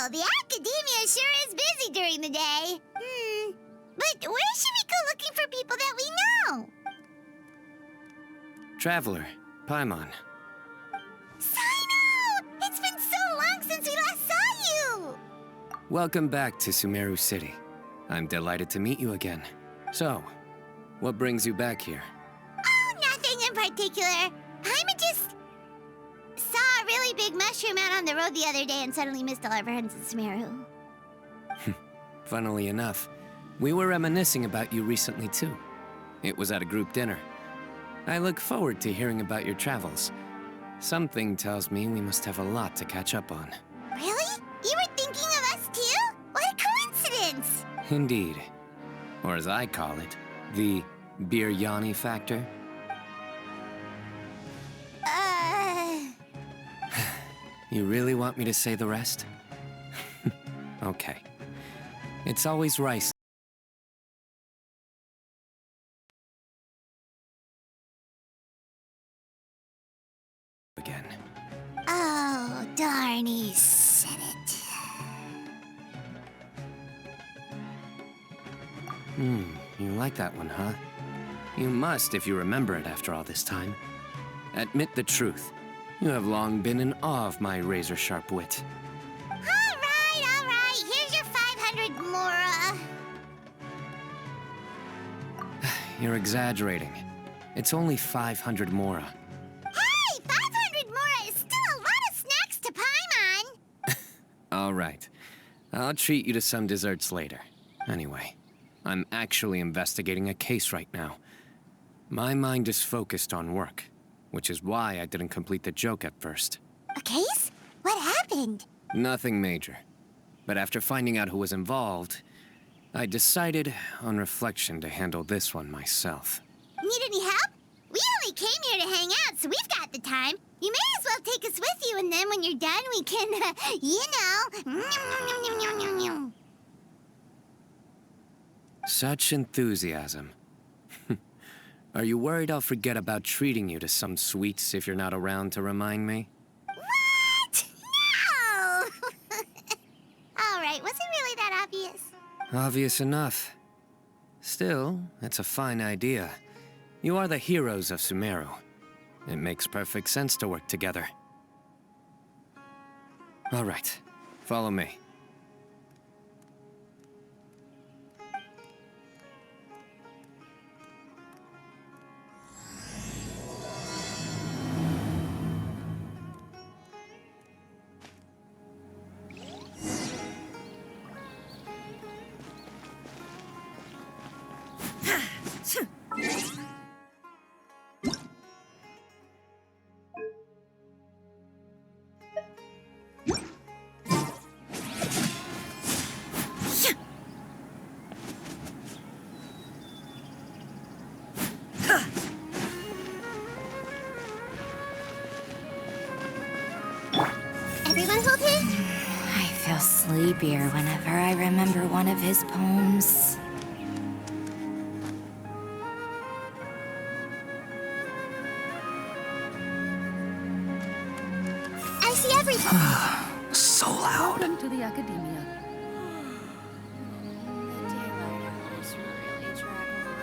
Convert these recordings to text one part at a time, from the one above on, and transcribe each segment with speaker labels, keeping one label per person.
Speaker 1: Well, the academia sure is busy during the day. But where should we go looking for people that we know?
Speaker 2: Traveler, Paimon.
Speaker 1: Cyno! It's been so long since we last saw you!
Speaker 2: Welcome back to Sumeru City. I'm delighted to meet you again. So, what brings you back here?
Speaker 1: Oh, nothing in particular. Paimon just saw a really big mushroom out on the road the other day and suddenly missed all our friends in Sumeru.
Speaker 2: Funnily enough, we were reminiscing about you recently too. It was at a group dinner. I look forward to hearing about your travels. Something tells me we must have a lot to catch up on.
Speaker 1: Really? You were thinking of us too? What a coincidence!
Speaker 2: Indeed. Or as I call it, the Biryani factor. You really want me to say the rest? Okay. It's always rice. Again.
Speaker 1: Oh, darn, he said it.
Speaker 2: You like that one, huh? You must if you remember it after all this time. Admit the truth. You have long been in awe of my razor-sharp wit.
Speaker 1: All right. Here's your 500 Mora.
Speaker 2: You're exaggerating. It's only 500 Mora.
Speaker 1: Hey, 500 Mora is still a lot of snacks to Paimon.
Speaker 2: All right. I'll treat you to some desserts later. Anyway, I'm actually investigating a case right now. My mind is focused on work, which is why I didn't complete the joke at first.
Speaker 1: A case? What happened?
Speaker 2: Nothing major. But after finding out who was involved, I decided, on reflection, to handle this one myself.
Speaker 1: Need any help? We only came here to hang out, so we've got the time. You may as well take us with you, and then when you're done, we can, you know...
Speaker 2: Such enthusiasm. Are you worried I'll forget about treating you to some sweets if you're not around to remind me?
Speaker 1: What? No! All right, was it really that obvious?
Speaker 2: Obvious enough. Still, it's a fine idea. You are the heroes of Sumeru. It makes perfect sense to work together. All right, follow me.
Speaker 1: Everyone hold his?
Speaker 3: I feel sleepier whenever I remember one of his poems.
Speaker 1: I see everything.
Speaker 4: So loud.
Speaker 5: Welcome to the academia.
Speaker 3: The daylight hours really drag on.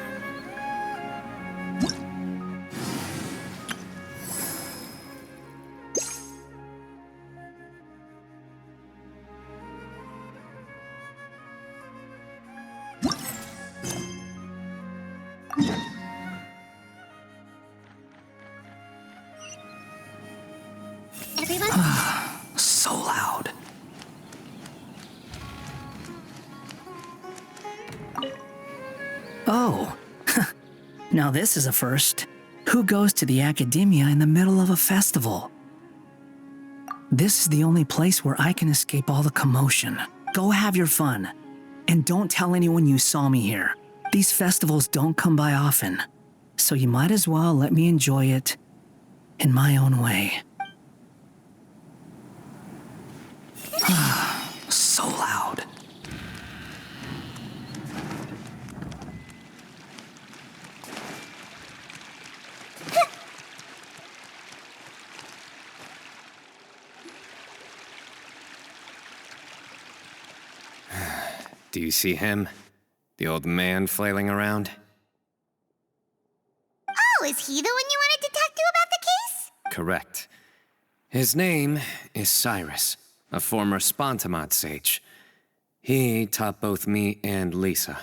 Speaker 1: Everyone?
Speaker 4: So loud. Oh. Now this is a first. Who goes to the academia in the middle of a festival? This is the only place where I can escape all the commotion. Go have your fun. And don't tell anyone you saw me here. These festivals don't come by often. So you might as well let me enjoy it in my own way. So loud.
Speaker 2: Do you see him? The old man flailing around?
Speaker 1: Oh, is he the one you wanted to talk to about the case?
Speaker 2: Correct. His name is Cyrus, a former Spontamot sage. He taught both me and Lisa.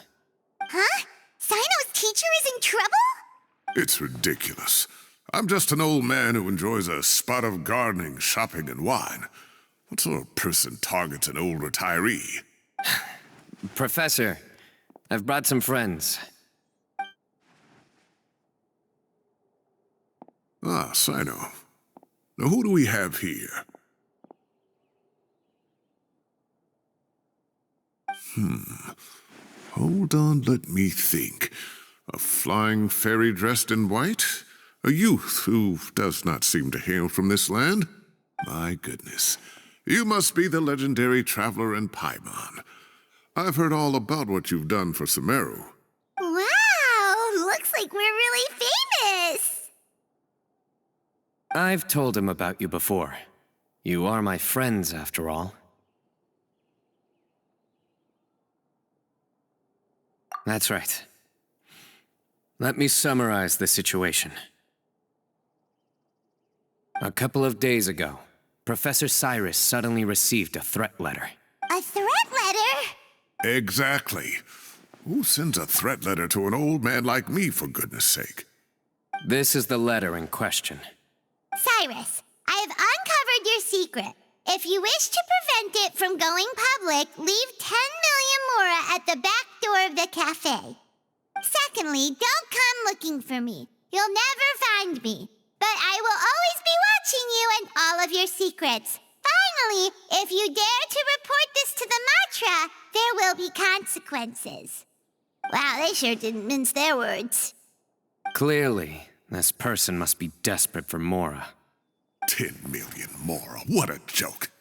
Speaker 1: Huh? Cyno's teacher is in trouble?
Speaker 5: It's ridiculous. I'm just an old man who enjoys a spot of gardening, shopping, and wine. What sort of person targets an old retiree?
Speaker 2: Professor, I've brought some friends.
Speaker 5: Ah, Cyno. Now who do we have here? Hold on, let me think. A flying fairy dressed in white? A youth who does not seem to hail from this land? My goodness. You must be the legendary traveler in Paimon. I've heard all about what you've done for Sumeru.
Speaker 1: Wow, looks like we're really famous.
Speaker 2: I've told him about you before. You are my friends, after all. That's right. Let me summarize the situation. A couple of days ago, Professor Cyrus suddenly received a threat letter.
Speaker 1: A threat letter?
Speaker 5: Exactly. Who sends a threat letter to an old man like me, for goodness sake?
Speaker 2: This is the letter in question.
Speaker 1: Cyrus, I have uncovered your secret. If you wish to prevent it from going public, leave 10 million mora at the back door of the cafe. Secondly, don't come looking for me. You'll never find me. But I will always be watching you and all of your secrets. Finally, if you dare to report this to the Matra, there will be consequences. Wow, they sure didn't mince their words.
Speaker 2: Clearly, this person must be desperate for Mora.
Speaker 5: 10 million mora, what a joke.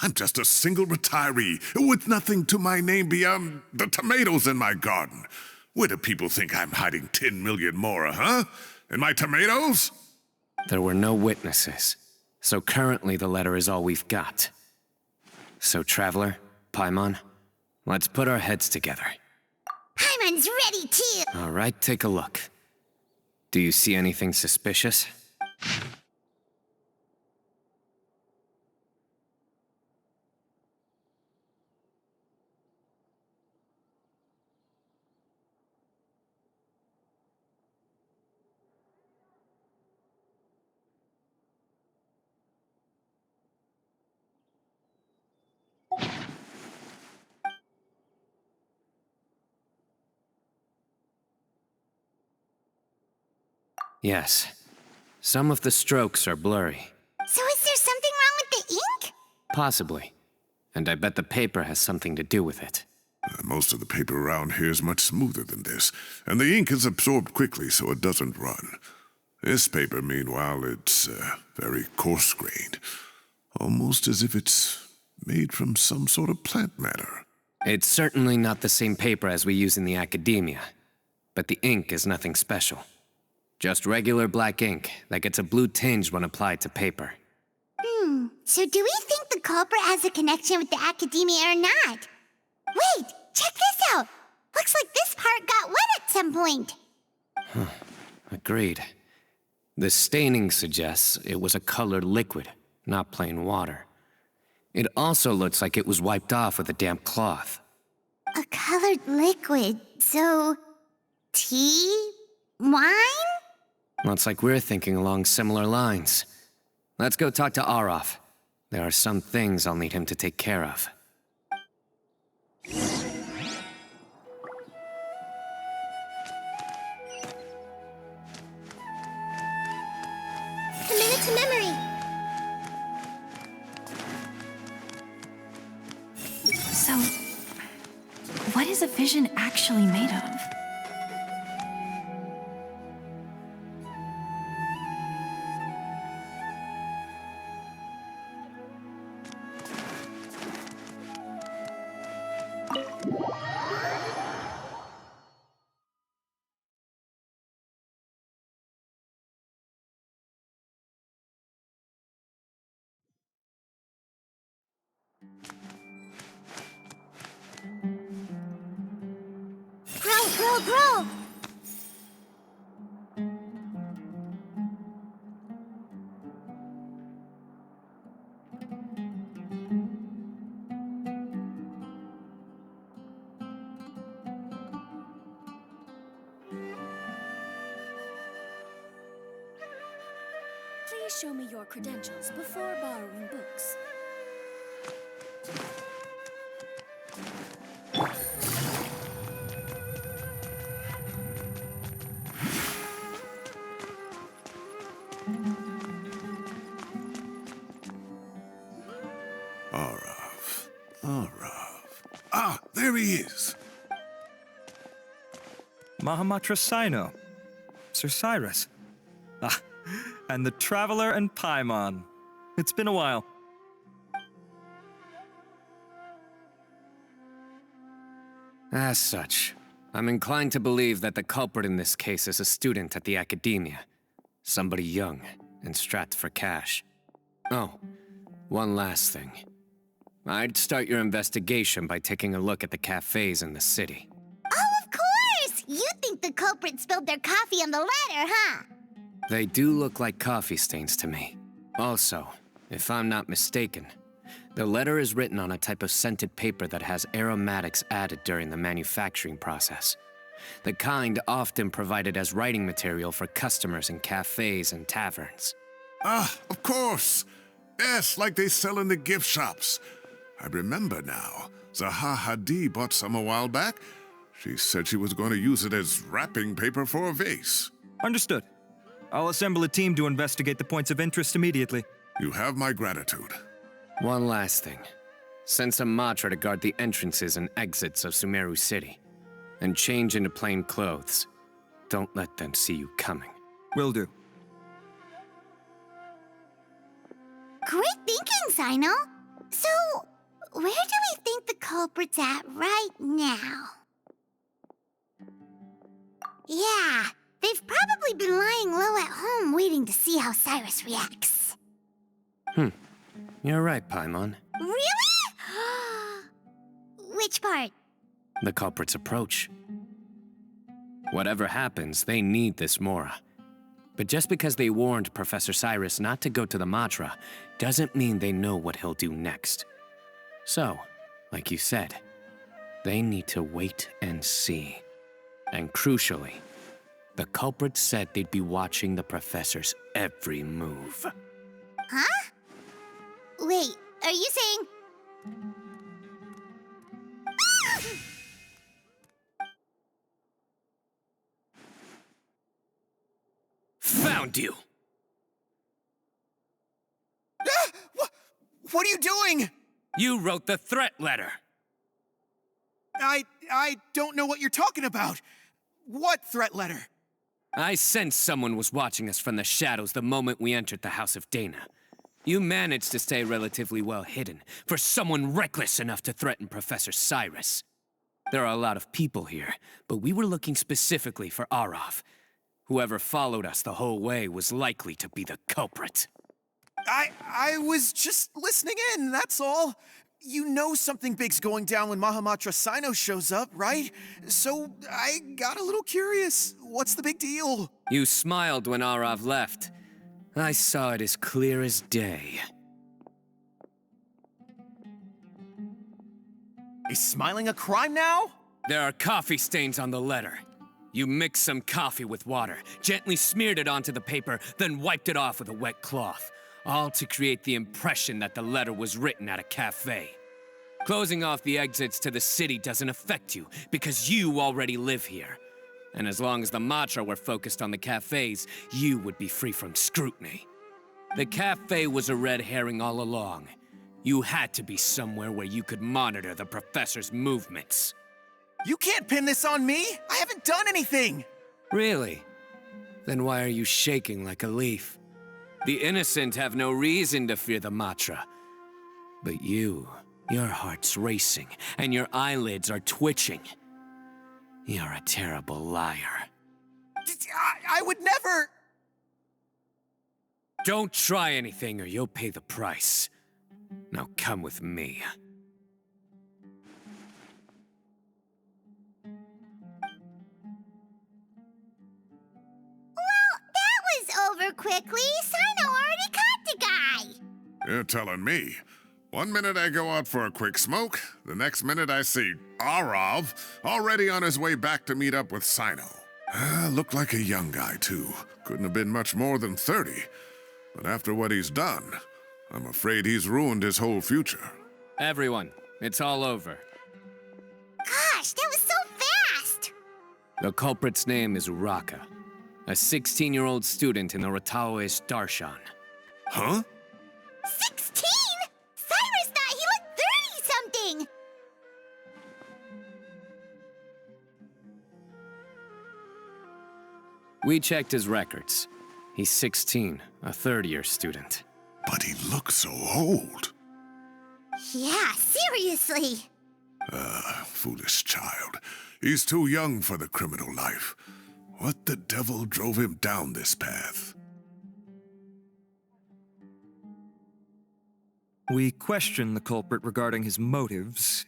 Speaker 5: I'm just a single retiree with nothing to my name beyond the tomatoes in my garden. Where do people think I'm hiding 10 million mora, huh? In my tomatoes?
Speaker 2: There were no witnesses, so currently the letter is all we've got. So, Traveler, Paimon, let's put our heads together.
Speaker 1: Paimon's ready too.
Speaker 2: All right, take a look. Do you see anything suspicious? Yes. Some of the strokes are blurry.
Speaker 1: So is there something wrong with the ink?
Speaker 2: Possibly. And I bet the paper has something to do with it.
Speaker 5: Most of the paper around here is much smoother than this, and the ink is absorbed quickly so it doesn't run. This paper, meanwhile, it's very coarse-grained, almost as if it's made from some sort of plant matter.
Speaker 2: It's certainly not the same paper as we use in the academia, but the ink is nothing special. Just regular black ink that gets a blue tinge when applied to paper.
Speaker 1: So do we think the culprit has a connection with the academia or not? Wait, check this out. Looks like this part got wet at some point.
Speaker 2: Agreed. The staining suggests it was a colored liquid, not plain water. It also looks like it was wiped off with a damp cloth.
Speaker 1: A colored liquid, so... tea? Wine?
Speaker 2: Looks like we're thinking along similar lines. Let's go talk to Arof. There are some things I'll need him to take care of.
Speaker 1: Commit it to memory.
Speaker 3: So, what is a vision actually made of?
Speaker 1: Roll, roll!
Speaker 6: Please show me your credentials before borrowing books.
Speaker 5: Arav. Ah, there he is.
Speaker 7: Mahamatra Cyno. Sir Cyrus. Ah, and the Traveler and Paimon. It's been a while.
Speaker 2: As such, I'm inclined to believe that the culprit in this case is a student at the academia. Somebody young and strapped for cash. Oh, one last thing. I'd start your investigation by taking a look at the cafes in the city.
Speaker 1: Oh, of course! You think the culprit spilled their coffee on the ladder, huh?
Speaker 2: They do look like coffee stains to me. Also, if I'm not mistaken, the letter is written on a type of scented paper that has aromatics added during the manufacturing process. The kind often provided as writing material for customers in cafes and taverns.
Speaker 5: Ah, of course. Yes, like they sell in the gift shops. I remember now. Zaha Hadi bought some a while back. She said she was going to use it as wrapping paper for a vase.
Speaker 7: Understood. I'll assemble a team to investigate the points of interest immediately.
Speaker 5: You have my gratitude.
Speaker 2: One last thing. Send some Matra to guard the entrances and exits of Sumeru City. And change into plain clothes. Don't let them see you coming.
Speaker 7: Will do.
Speaker 1: Great thinking, Cyno. So, where do we think the culprit's at right now? Yeah, they've probably been lying low at home waiting to see how Cyrus reacts.
Speaker 2: You're right, Paimon.
Speaker 1: Really? Which part?
Speaker 2: The culprit's approach. Whatever happens, they need this Mora. But just because they warned Professor Cyrus not to go to the Matra, doesn't mean they know what he'll do next. So, like you said, they need to wait and see. And crucially, the culprit said they'd be watching the professor's every move.
Speaker 1: Huh? Wait, are you saying...
Speaker 2: Found you!
Speaker 8: What are you doing?
Speaker 2: You wrote the threat letter!
Speaker 8: I don't know what you're talking about. What threat letter?
Speaker 2: I sensed someone was watching us from the shadows the moment we entered the House of Dana. You managed to stay relatively well hidden for someone reckless enough to threaten Professor Cyrus. There are a lot of people here, but we were looking specifically for Arav. Whoever followed us the whole way was likely to be the culprit.
Speaker 8: I was just listening in, that's all. You know something big's going down when Mahamatra Cyno shows up, right? So I got a little curious. What's the big deal?
Speaker 2: You smiled when Arav left. I saw it as clear as day.
Speaker 8: Is smiling a crime now?
Speaker 2: There are coffee stains on the letter. You mixed some coffee with water, gently smeared it onto the paper, then wiped it off with a wet cloth. All to create the impression that the letter was written at a cafe. Closing off the exits to the city doesn't affect you, because you already live here. And as long as the Matra were focused on the cafes, you would be free from scrutiny. The cafe was a red herring all along. You had to be somewhere where you could monitor the professor's movements.
Speaker 8: You can't pin this on me! I haven't done anything!
Speaker 2: Really? Then why are you shaking like a leaf? The innocent have no reason to fear the Matra. But you, your heart's racing, and your eyelids are twitching. You're a terrible liar.
Speaker 8: I would never...
Speaker 2: Don't try anything or you'll pay the price. Now come with me.
Speaker 1: quickly. Cyno already caught the guy.
Speaker 5: You're telling me. One minute I go out for a quick smoke, the next minute I see Arav already on his way back to meet up with Cyno. Looked like a young guy, too. Couldn't have been much more than 30. But after what he's done, I'm afraid he's ruined his whole future.
Speaker 2: Everyone, it's all over.
Speaker 1: Gosh, that was so fast.
Speaker 2: The culprit's name is Uraka, a 16-year-old student in the Rataoish Darshan.
Speaker 5: Huh?
Speaker 1: 16? Cyrus thought he looked 30-something.
Speaker 2: We checked his records. He's 16, a third-year student.
Speaker 5: But he looks so old.
Speaker 1: Yeah, seriously.
Speaker 5: Foolish child. He's too young for the criminal life. What the devil drove him down this path?
Speaker 7: We questioned the culprit regarding his motives.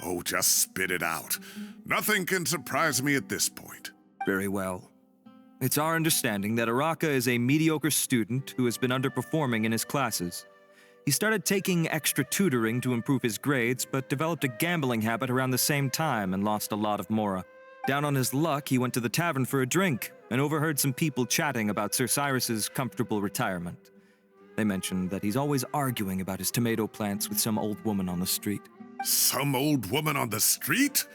Speaker 5: Oh, just spit it out. Nothing can surprise me at this point.
Speaker 7: Very well. It's our understanding that Araka is a mediocre student who has been underperforming in his classes. He started taking extra tutoring to improve his grades, but developed a gambling habit around the same time and lost a lot of mora. Down on his luck, he went to the tavern for a drink and overheard some people chatting about Sir Cyrus's comfortable retirement. They mentioned that he's always arguing about his tomato plants with some old woman on the street.
Speaker 5: Some old woman on the street?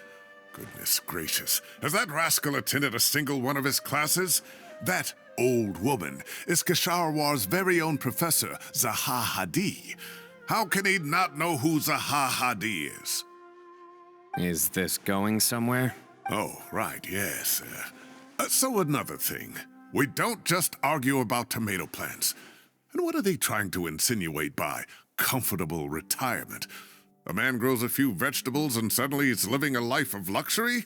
Speaker 5: Goodness gracious. Has that rascal attended a single one of his classes? That old woman is Kasharwar's very own professor, Zaha Hadi. How can he not know who Zaha Hadi is?
Speaker 2: Is this going somewhere?
Speaker 5: Oh, right, yes. So another thing. We don't just argue about tomato plants. And what are they trying to insinuate by comfortable retirement? A man grows a few vegetables and suddenly he's living a life of luxury?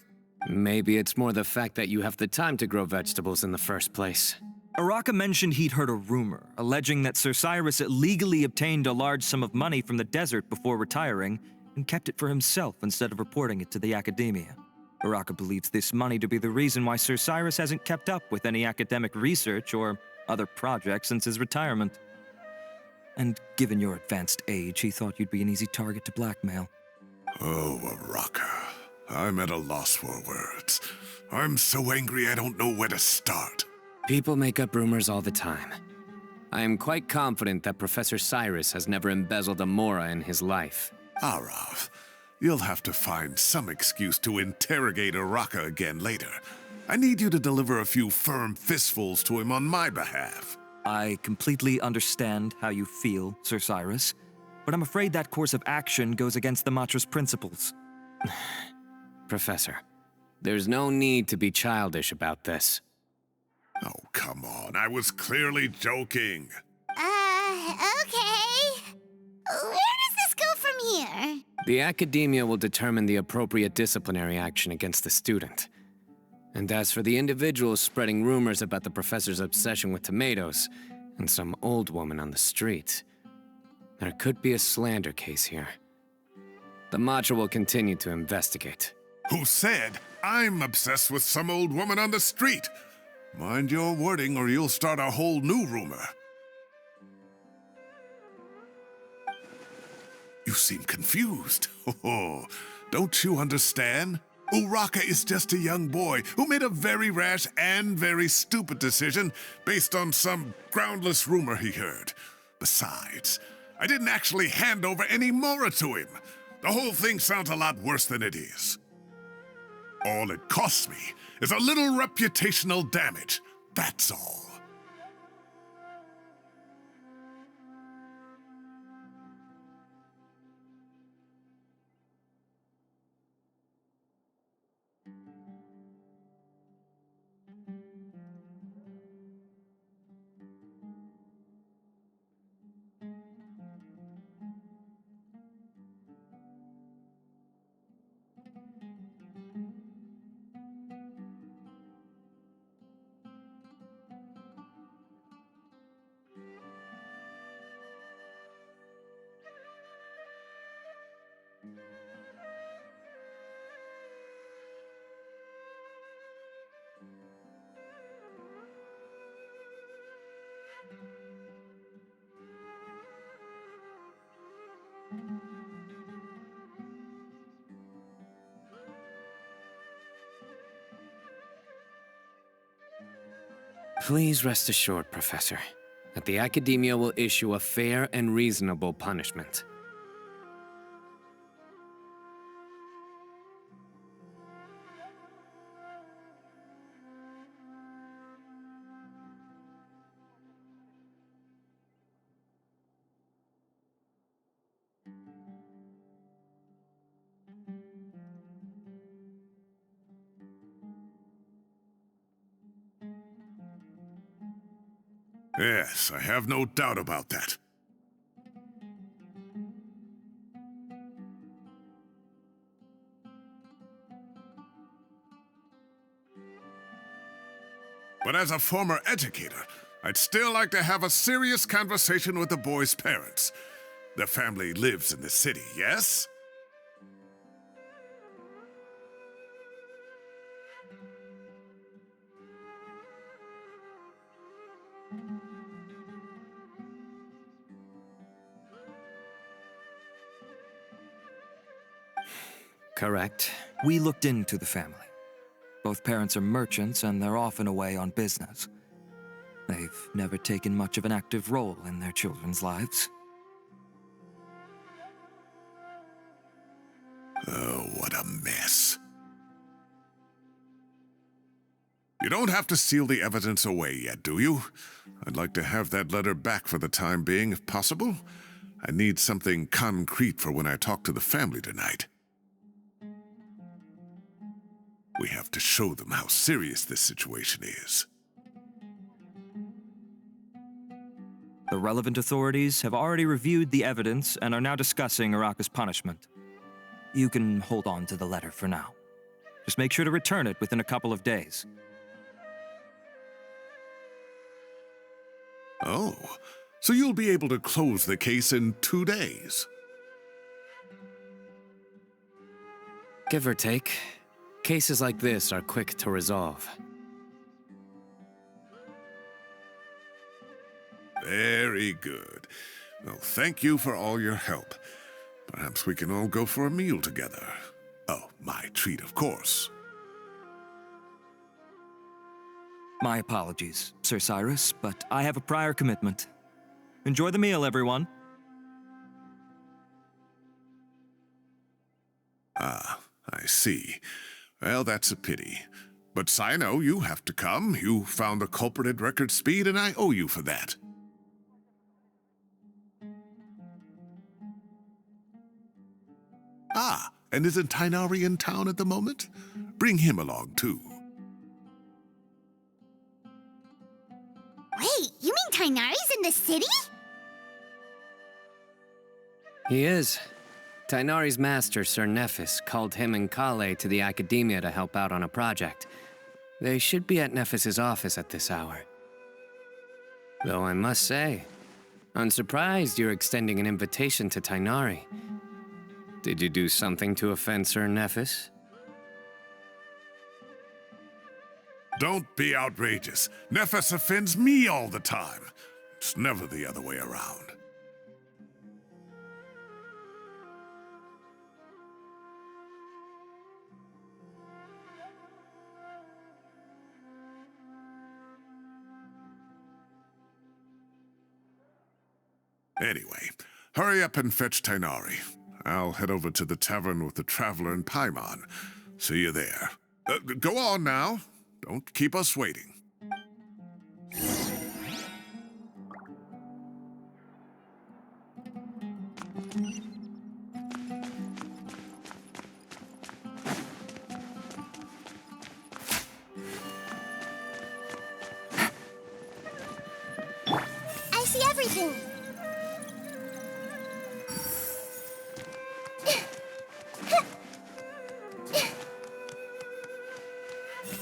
Speaker 2: Maybe it's more the fact that you have the time to grow vegetables in the first place.
Speaker 7: Araka mentioned he'd heard a rumor, alleging that Sir Cyrus illegally obtained a large sum of money from the desert before retiring and kept it for himself instead of reporting it to the academia. Araka believes this money to be the reason why Sir Cyrus hasn't kept up with any academic research or other projects since his retirement. And given your advanced age, he thought you'd be an easy target to blackmail.
Speaker 5: Oh, Araka. I'm at a loss for words. I'm so angry I don't know where to start.
Speaker 2: People make up rumors all the time. I am quite confident that Professor Cyrus has never embezzled a mora in his life.
Speaker 5: Arav, you'll have to find some excuse to interrogate Araka again later. I need you to deliver a few firm fistfuls to him on my behalf.
Speaker 7: I completely understand how you feel, Sir Cyrus, but I'm afraid that course of action goes against the Matra's principles.
Speaker 2: Professor, there's no need to be childish about this.
Speaker 5: Oh, come on. I was clearly joking.
Speaker 1: Okay. Where does this go from here?
Speaker 2: The academia will determine the appropriate disciplinary action against the student. And as for the individuals spreading rumors about the professor's obsession with tomatoes and some old woman on the street, there could be a slander case here. The Matra will continue to investigate.
Speaker 5: Who said I'm obsessed with some old woman on the street? Mind your wording or you'll start a whole new rumor. You seem confused. Oh, don't you understand? Uraka is just a young boy who made a very rash and very stupid decision based on some groundless rumor he heard. Besides, I didn't actually hand over any mora to him. The whole thing sounds a lot worse than it is. All it costs me is a little reputational damage. That's all.
Speaker 2: Please rest assured, Professor, that the Academia will issue a fair and reasonable punishment.
Speaker 5: Yes, I have no doubt about that. But as a former educator, I'd still like to have a serious conversation with the boy's parents. The family lives in the city, yes?
Speaker 2: Correct.
Speaker 7: We looked into the family. Both parents are merchants, and they're often away on business. They've never taken much of an active role in their children's lives.
Speaker 5: Oh, what a mess. You don't have to seal the evidence away yet, do you? I'd like to have that letter back for the time being, if possible. I need something concrete for when I talk to the family tonight. We have to show them how serious this situation is.
Speaker 7: The relevant authorities have already reviewed the evidence and are now discussing Araka's punishment. You can hold on to the letter for now. Just make sure to return it within a couple of days.
Speaker 5: Oh, so you'll be able to close the case in 2 days?
Speaker 2: Give or take, cases like this are quick to resolve.
Speaker 5: Very good. Well, thank you for all your help. Perhaps we can all go for a meal together. Oh, my treat, of course.
Speaker 7: My apologies, Sir Cyrus, but I have a prior commitment. Enjoy the meal, everyone.
Speaker 5: Ah, I see. Well, that's a pity. But Cyno, you have to come. You found the culprit at record speed, and I owe you for that. Ah, and isn't Tighnari in town at the moment? Bring him along, too.
Speaker 1: Wait, you mean Tighnari's in the city?
Speaker 2: He is. Tighnari's master, Sir Nephis, called him and Kale to the Academia to help out on a project. They should be at Nephis's office at this hour. Though I must say, I'm surprised you're extending an invitation to Tighnari. Did you do something to offend Sir Nephis?
Speaker 5: Don't be outrageous. Nephis offends me all the time. It's never the other way around. Anyway, hurry up and fetch Tighnari. I'll head over to the tavern with the Traveler and Paimon. See you there. Go on now. Don't keep us waiting.
Speaker 1: I see everything.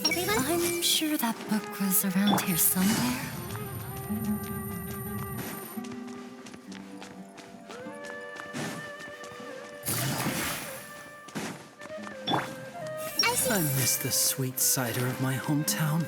Speaker 1: Everyone?
Speaker 3: I'm sure that book was around here somewhere.
Speaker 4: I miss the sweet cider of my hometown.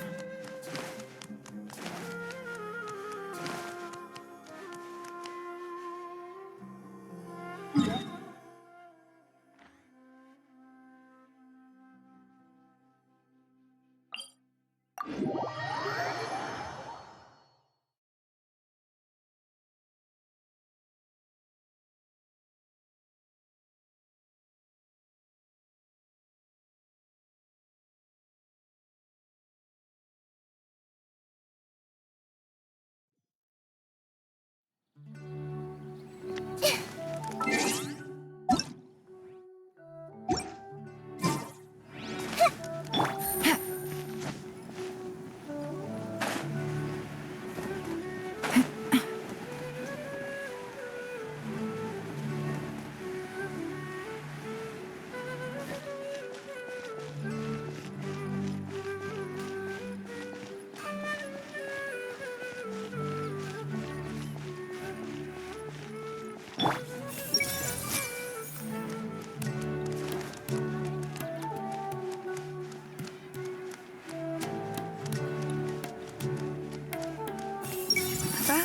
Speaker 6: About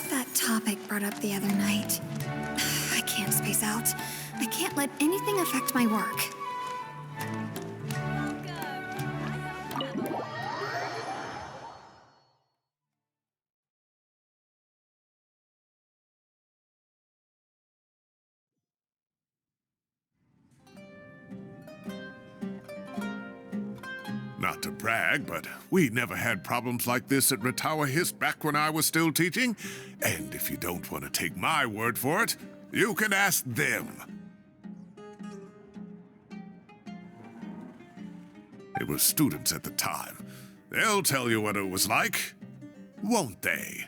Speaker 6: that topic brought up the other night. I can't space out. I can't let anything affect my work.
Speaker 5: Not to brag, but we never had problems like this at Ratawa Hist back when I was still teaching. And if you don't want to take my word for it, you can ask them. They were students at the time. They'll tell you what it was like, won't they?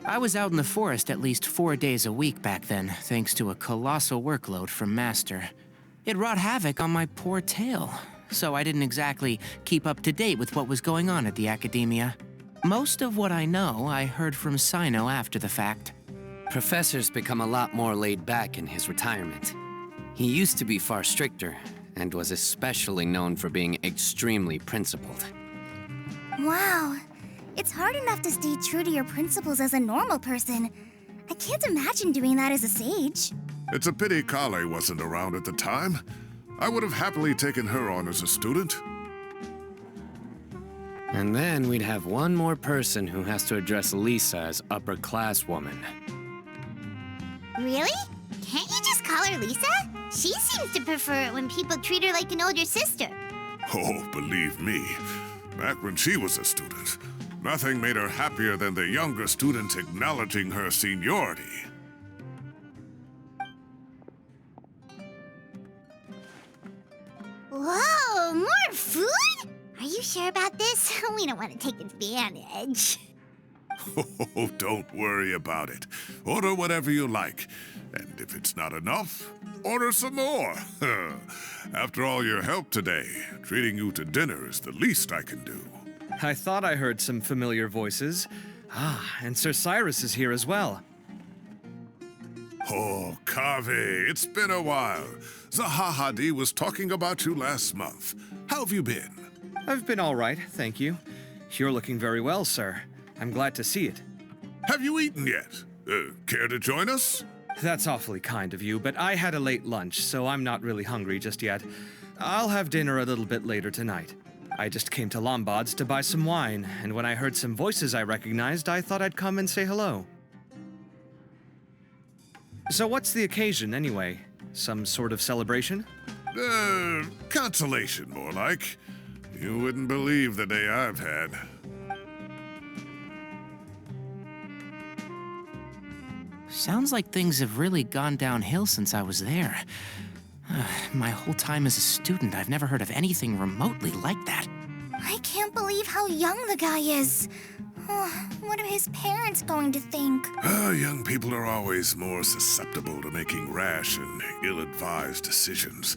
Speaker 9: I was out in the forest at least 4 days a week back then, thanks to a colossal workload from Master. It wrought havoc on my poor tail, so I didn't exactly keep up to date with what was going on at the Academia. Most of what I know, I heard from Cyno after the fact.
Speaker 2: Professor's become a lot more laid back in his retirement. He used to be far stricter, and was especially known for being extremely principled.
Speaker 1: Wow. It's hard enough to stay true to your principles as a normal person. I can't imagine doing that as a sage.
Speaker 5: It's a pity Kale wasn't around at the time. I would have happily taken her on as a student.
Speaker 2: And then we'd have one more person who has to address Lisa as upper-class woman.
Speaker 1: Really? Can't you just call her Lisa? She seems to prefer it when people treat her like an older sister.
Speaker 5: Oh, believe me, back when she was a student, nothing made her happier than the younger students acknowledging her seniority.
Speaker 1: Whoa, more food? Are you sure about this? We don't want to take advantage.
Speaker 5: Oh, don't worry about it. Order whatever you like. And if it's not enough, order some more. After all your help today, treating you to dinner is the least I can do.
Speaker 7: I thought I heard some familiar voices. Ah, and Sir Cyrus is here as well.
Speaker 5: Oh, Kaveh, it's been a while. Zahahadi was talking about you last month. How have you been?
Speaker 7: I've been all right, thank you. You're looking very well, sir. I'm glad to see it.
Speaker 5: Have you eaten yet? Care to join us?
Speaker 7: That's awfully kind of you, but I had a late lunch, so I'm not really hungry just yet. I'll have dinner a little bit later tonight. I just came to Lombard's to buy some wine, and when I heard some voices I recognized, I thought I'd come and say hello. So what's the occasion, anyway? Some sort of celebration?
Speaker 5: Consolation, more like. You wouldn't believe the day I've had.
Speaker 9: Sounds like things have really gone downhill since I was there. My whole time as a student, I've never heard of anything remotely like that.
Speaker 1: I can't believe how young the guy is. What are his parents going to think?
Speaker 5: Young people are always more susceptible to making rash and ill-advised decisions.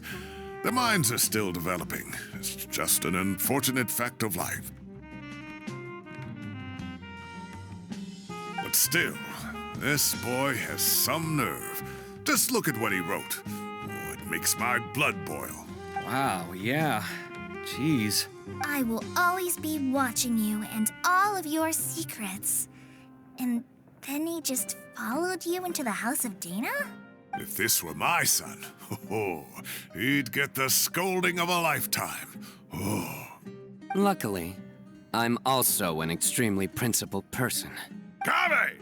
Speaker 5: Their minds are still developing. It's just an unfortunate fact of life. But still, this boy has some nerve. Just look at what he wrote. Oh, it makes my blood boil.
Speaker 7: Wow, yeah. Jeez.
Speaker 1: I will always be watching you and all of your secrets. And then he just followed you into the house of Dana?
Speaker 5: If this were my son, he'd get the scolding of a lifetime. Oh.
Speaker 2: Luckily, I'm also an extremely principled person.
Speaker 5: Kaveh!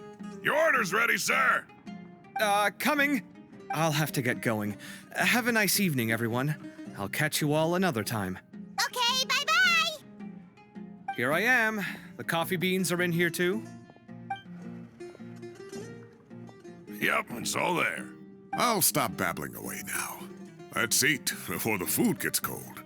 Speaker 5: Your order's ready, sir!
Speaker 7: Coming. I'll have to get going. Have a nice evening, everyone. I'll catch you all another time.
Speaker 1: Okay, bye-bye!
Speaker 7: Here I am. The coffee beans are in here too.
Speaker 5: Yep, it's all there. I'll stop babbling away now. Let's eat before the food gets cold.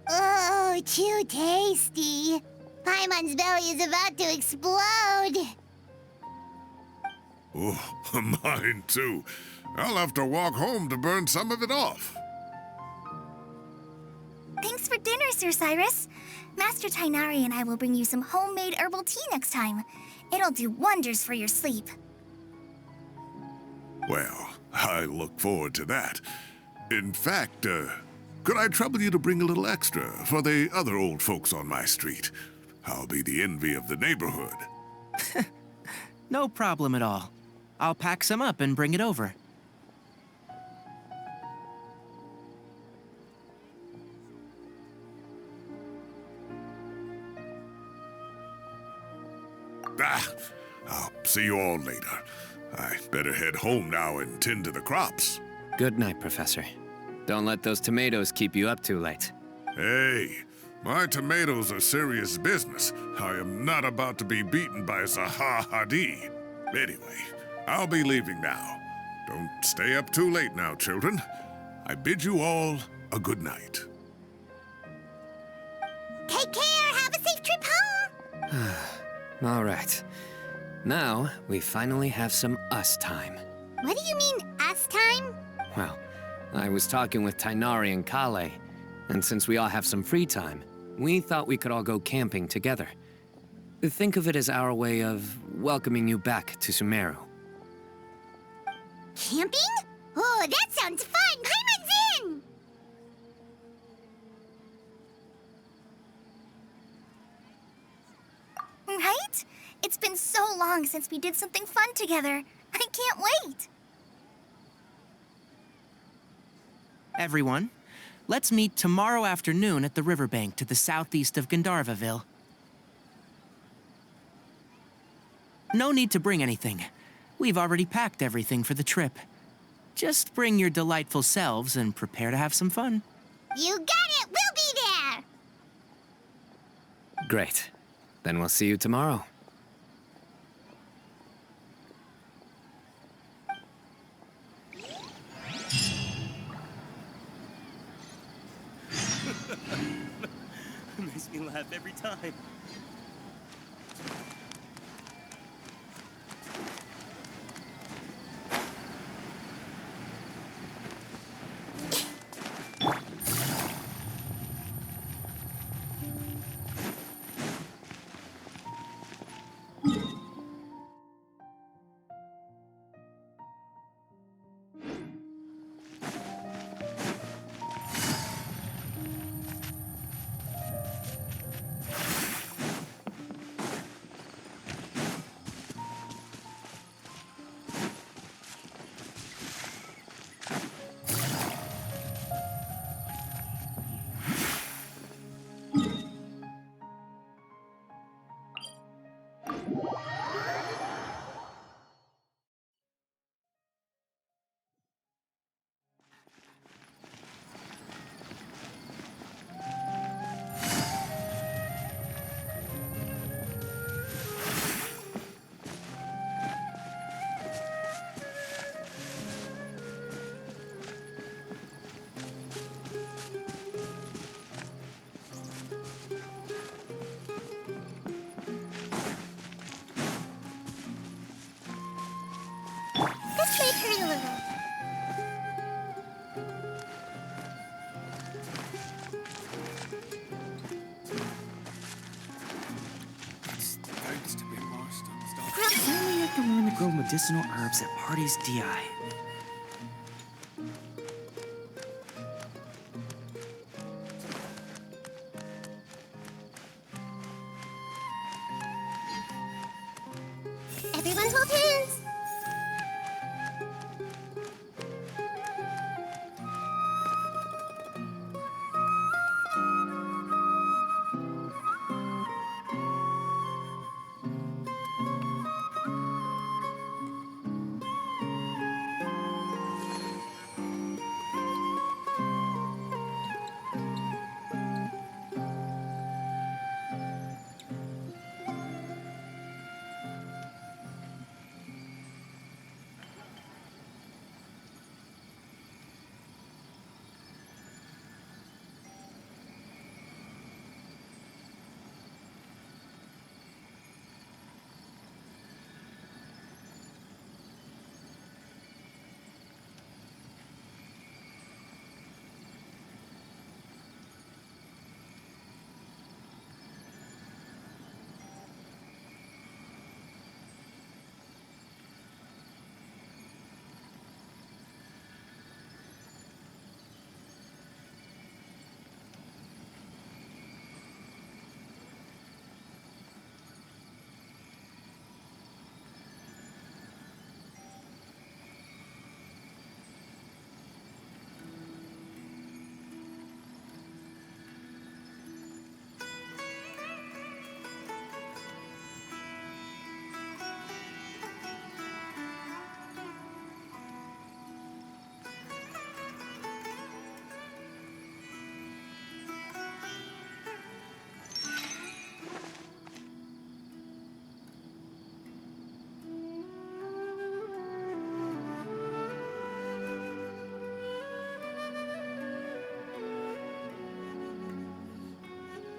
Speaker 1: Oh, too tasty. Paimon's belly is about to explode.
Speaker 5: Oh, mine too. I'll have to walk home to burn some of it off.
Speaker 10: Thanks for dinner, Sir Cyrus. Master Tighnari and I will bring you some homemade herbal tea next time. It'll do wonders for your sleep.
Speaker 5: Well, I look forward to that. In fact, could I trouble you to bring a little extra for the other old folks on my street? I'll be the envy of the neighborhood.
Speaker 9: No problem at all. I'll pack some up and bring it over.
Speaker 5: I'll see you all later. I better head home now and tend to the crops.
Speaker 2: Good night, Professor. Don't let those tomatoes keep you up too late.
Speaker 5: Hey, my tomatoes are serious business. I am not about to be beaten by Zaha Hadid. Anyway, I'll be leaving now. Don't stay up too late now, children. I bid you all a good night.
Speaker 1: Take care. Have a safe trip home.
Speaker 2: All right. Now, we finally have some us time.
Speaker 1: What do you mean, us time?
Speaker 2: Well, I was talking with Tighnari and Kale, and since we all have some free time, we thought we could all go camping together. Think of it as our way of welcoming you back to Sumeru.
Speaker 1: Camping? Oh, that sounds fun. Paimon's in.
Speaker 10: Right? It's been so long since we did something fun together. I can't wait.
Speaker 9: Everyone, let's meet tomorrow afternoon at the riverbank to the southeast of Gandharvaville. No need to bring anything. We've already packed everything for the trip. Just bring your delightful selves and prepare to have some fun.
Speaker 1: You got it. We'll be there.
Speaker 2: Great. Then we'll see you tomorrow.
Speaker 11: Makes me laugh every time.
Speaker 1: Let's try to hurry a little.
Speaker 11: If only I could learn to grow medicinal herbs at Party's DI.
Speaker 1: Everyone hold hands.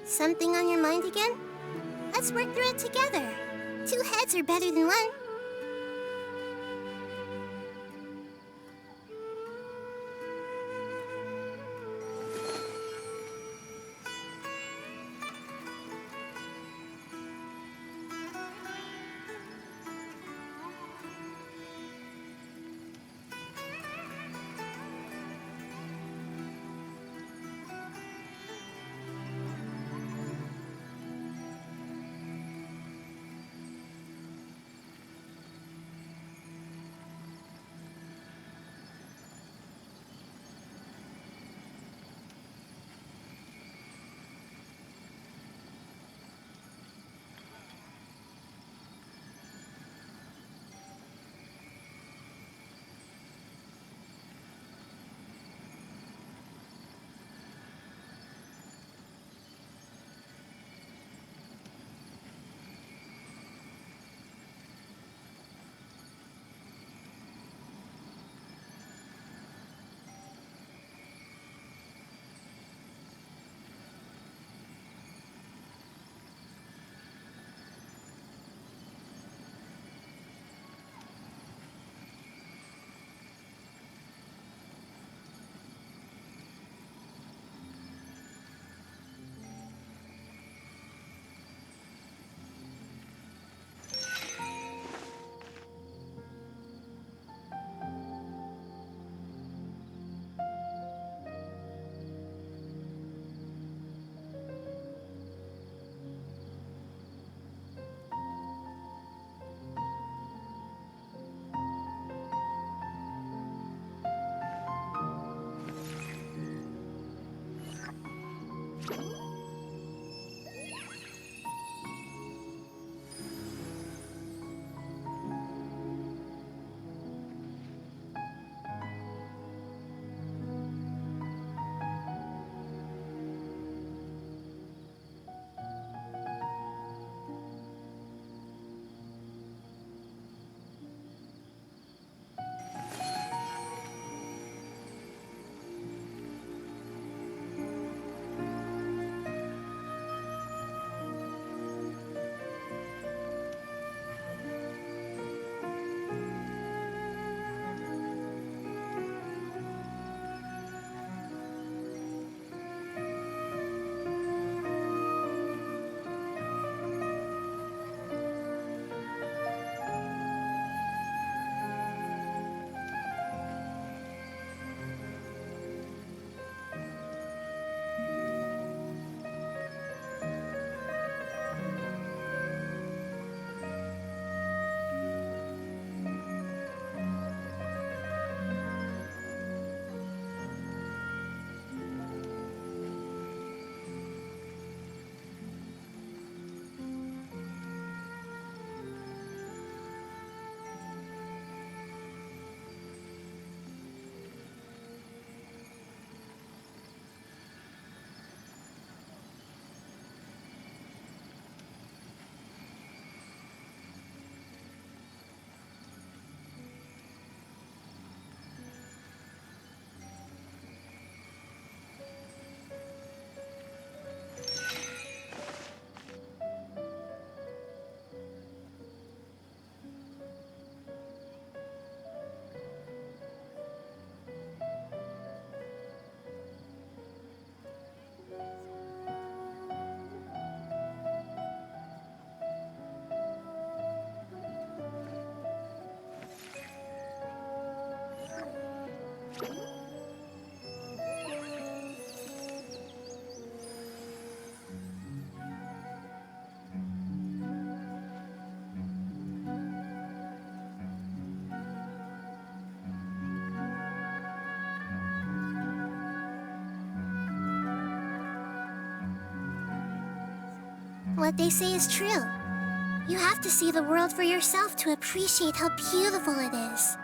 Speaker 1: Something on your mind again? Let's work through it together. 2 heads are better than 1.
Speaker 10: What they say is true. You have to see the world for yourself to appreciate how beautiful it is.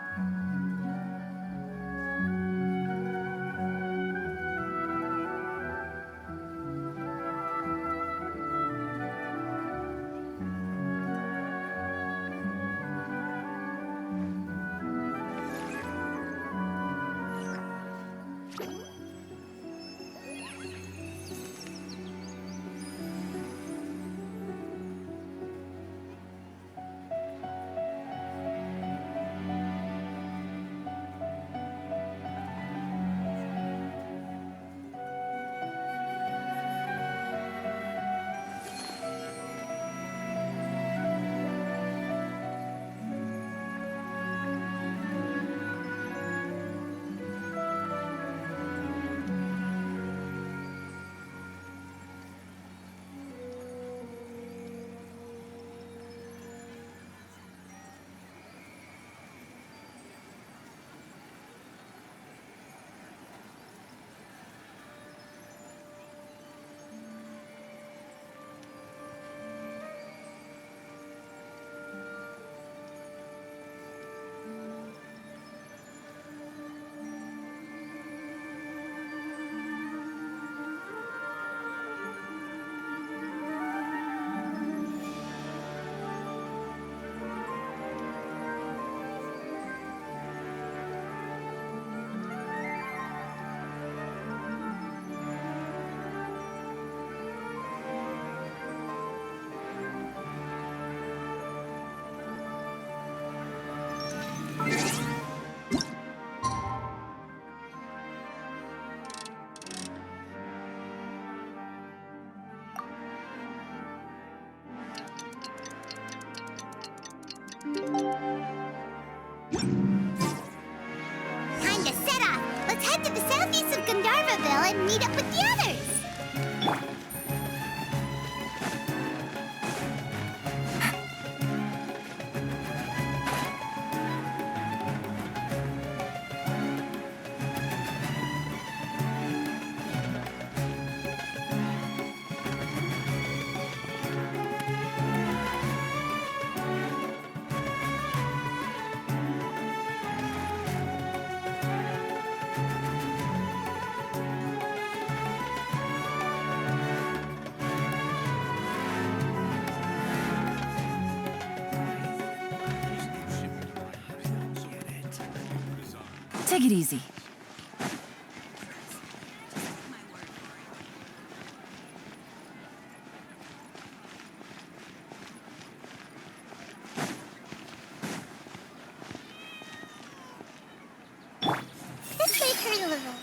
Speaker 1: Time to set off. Let's head to the southeast of Gandharvaville and meet up with the others.
Speaker 3: Take it easy.
Speaker 10: This may hurt a little.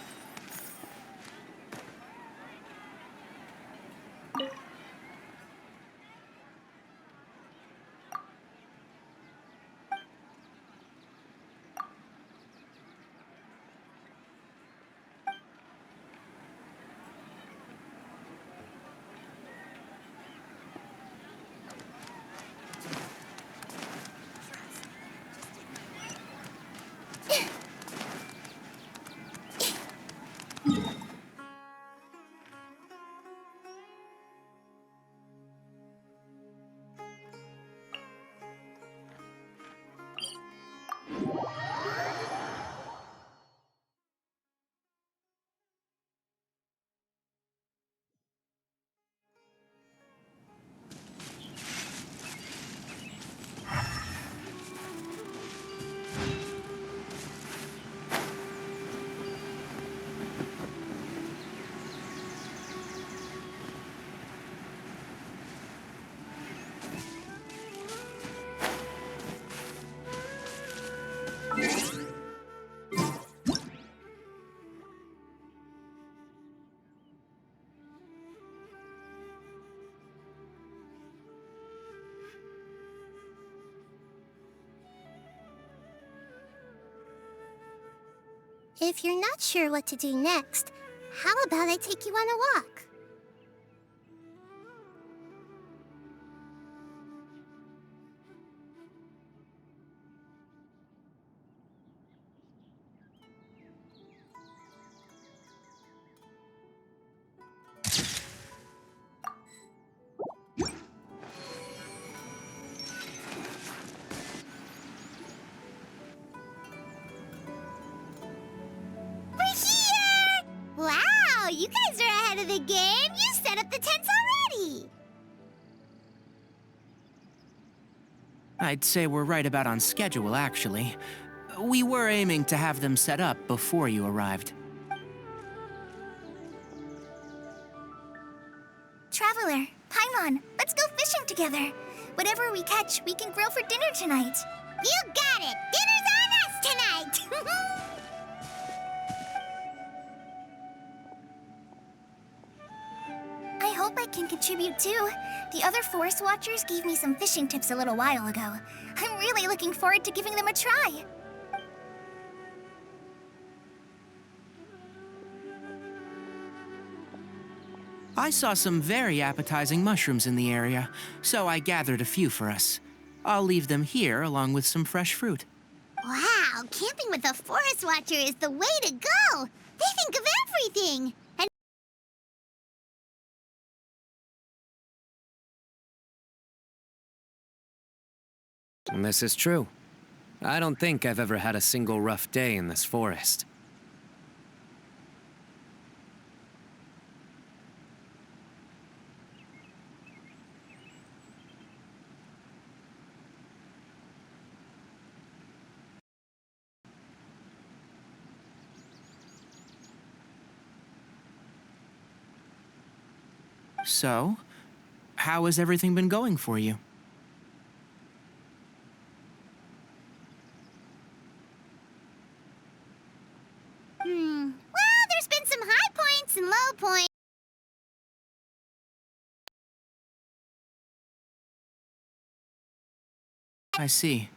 Speaker 10: If you're not sure what to do next, how about I take you on a walk?
Speaker 1: you guys are ahead of the game. You set up the tents already.
Speaker 9: I'd say we're right about on schedule, actually. We were aiming to have them set up before you arrived.
Speaker 10: Traveler, Paimon, let's go fishing together. Whatever we catch, we can grill for dinner tonight.
Speaker 1: You got it. Dinner's on us tonight.
Speaker 10: I hope I can contribute too. The other forest watchers gave me some fishing tips a little while ago. I'm really looking forward to giving them a try.
Speaker 9: I saw some very appetizing mushrooms in the area, so I gathered a few for us. I'll leave them here along with some fresh fruit.
Speaker 1: Wow, camping with a forest watcher is the way to go. They think of everything.
Speaker 2: And this is true. I don't think I've ever had a single rough day in this forest.
Speaker 9: So, how has everything been going for you?
Speaker 1: Well, there's been some high points and low points.
Speaker 9: I see.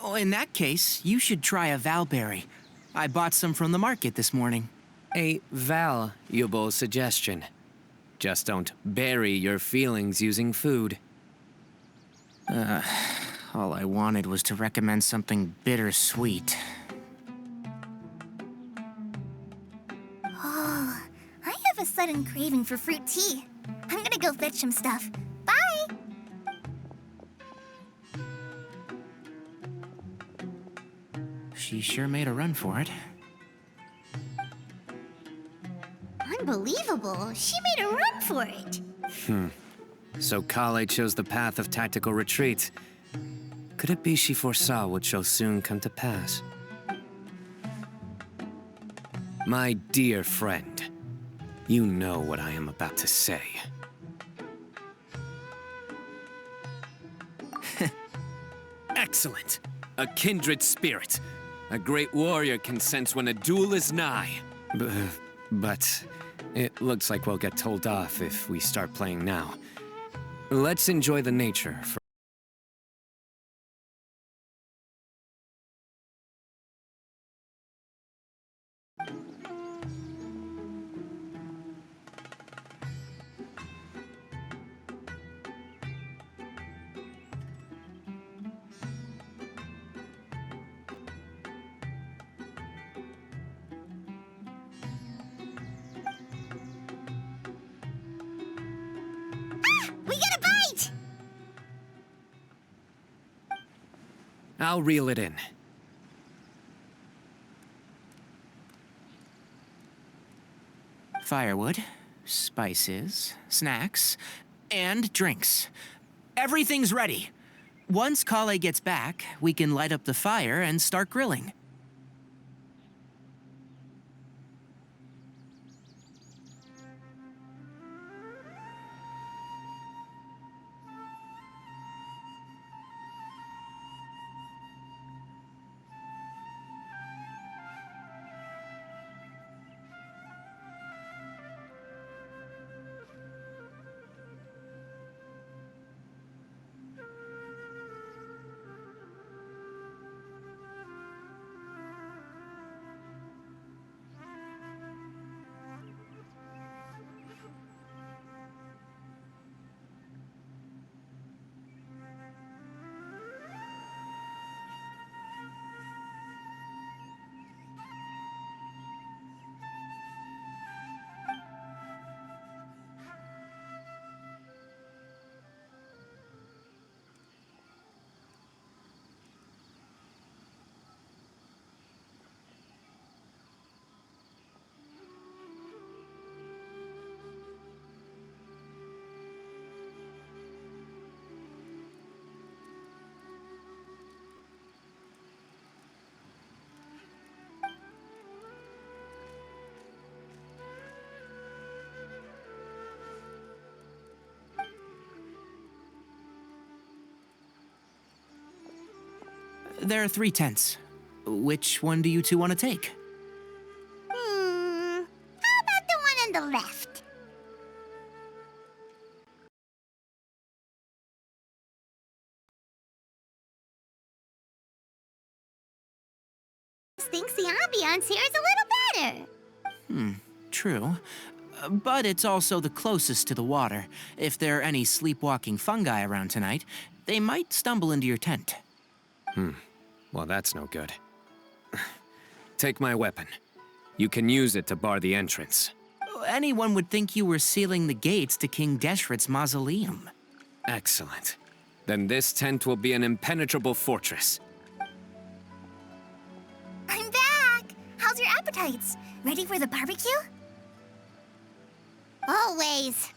Speaker 9: Oh, in that case, you should try a valberry. I bought some from the market this morning.
Speaker 2: A valuable suggestion. Just don't bury your feelings using food.
Speaker 9: All I wanted was to recommend something bittersweet.
Speaker 10: Oh, I have a sudden craving for fruit tea. I'm gonna go fetch some stuff. Bye!
Speaker 9: She sure made a run for it.
Speaker 1: Unbelievable. She made a run for it.
Speaker 2: So Kale chose the path of tactical retreat. Could it be she foresaw what shall soon come to pass? My dear friend, you know what I am about to say. Excellent! A kindred spirit. A great warrior can sense when a duel is nigh. But it looks like we'll get told off if we start playing now. Let's enjoy the nature for
Speaker 1: We got a bite!
Speaker 2: I'll reel it in.
Speaker 9: Firewood, spices, snacks, and drinks. Everything's ready. Once Kale gets back, we can light up the fire and start grilling. There are 3 tents. Which one do you two want to take?
Speaker 1: How about the one on the left? Thinks the ambiance here is a little better.
Speaker 9: True. But it's also the closest to the water. If there are any sleepwalking fungi around tonight, they might stumble into your tent.
Speaker 2: Well, that's no good. Take my weapon. You can use it to bar the entrance.
Speaker 9: Anyone would think you were sealing the gates to King Deshret's mausoleum.
Speaker 2: Excellent. Then this tent will be an impenetrable fortress.
Speaker 10: I'm back! How's your appetites? Ready for the barbecue?
Speaker 1: Always.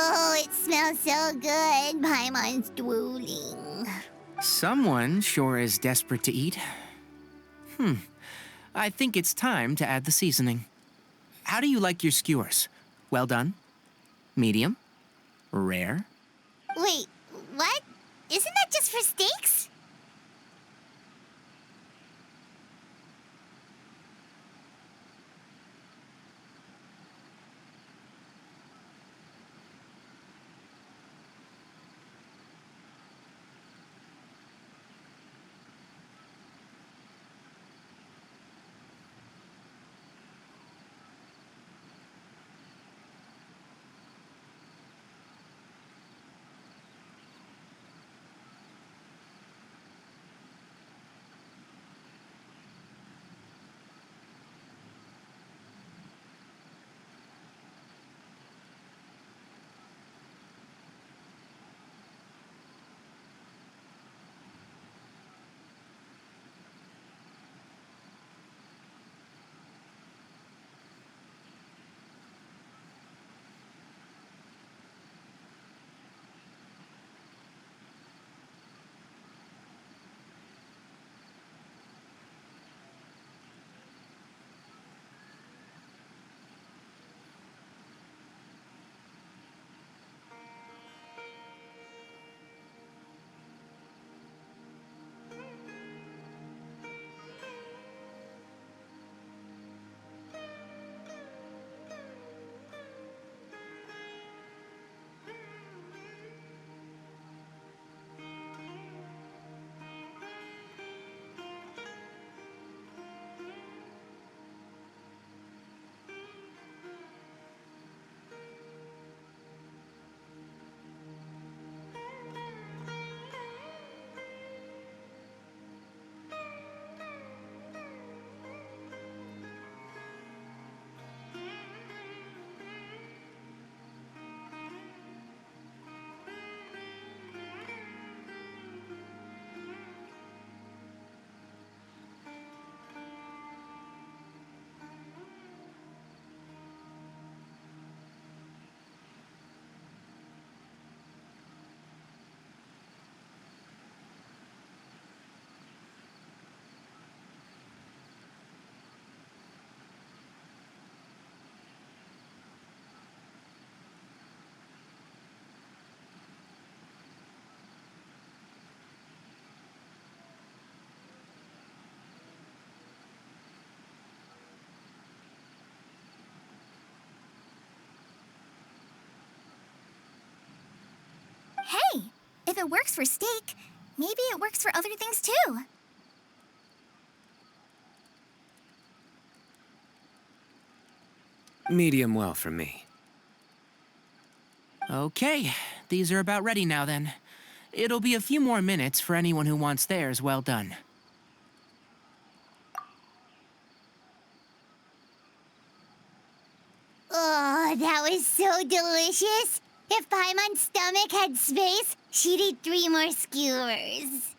Speaker 1: Oh, it smells so good. Paimon's drooling.
Speaker 9: Someone sure is desperate to eat. I think it's time to add the seasoning. How do you like your skewers? Well done? Medium? Rare?
Speaker 1: Wait, what? Isn't that just for steaks?
Speaker 10: Hey, if it works for steak, maybe it works for other things too.
Speaker 2: Medium well for me.
Speaker 9: Okay, these are about ready now then. It'll be a few more minutes for anyone who wants theirs well done.
Speaker 1: Oh, that was so delicious. If Paimon's stomach had space, she'd eat 3 more skewers.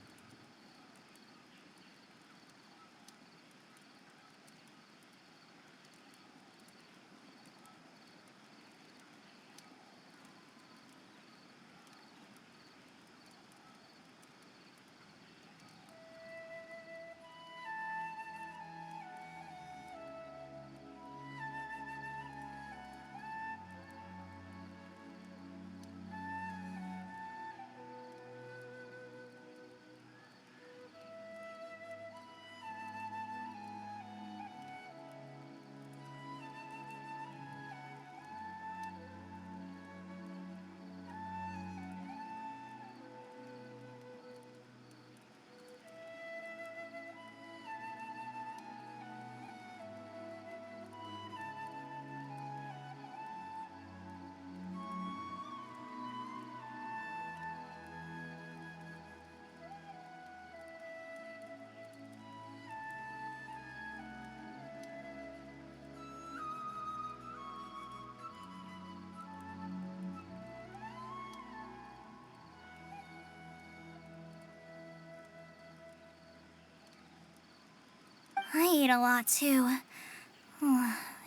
Speaker 1: I ate a lot, too.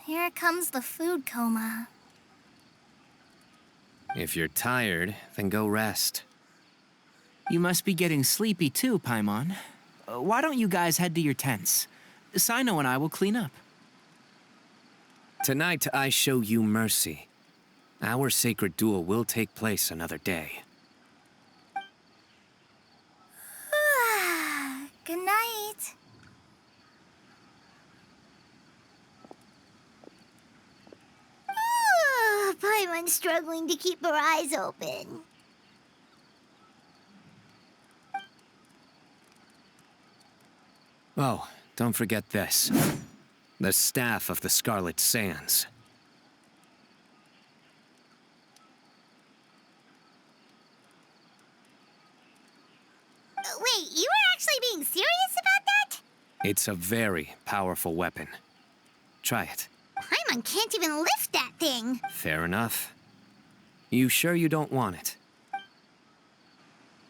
Speaker 1: Here comes the food coma.
Speaker 2: If you're tired, then go rest.
Speaker 9: You must be getting sleepy too, Paimon. Why don't you guys head to your tents? Cyno and I will clean up.
Speaker 2: Tonight, I show you mercy. Our sacred duel will take place another day.
Speaker 10: Good night.
Speaker 1: Paimon's struggling to keep her eyes open.
Speaker 2: Oh, don't forget this. The staff of the Scarlet Sands.
Speaker 1: Wait, you were actually being serious about that?
Speaker 2: It's a very powerful weapon. Try it.
Speaker 1: Paimon can't even lift that thing.
Speaker 2: Fair enough. You sure you don't want it?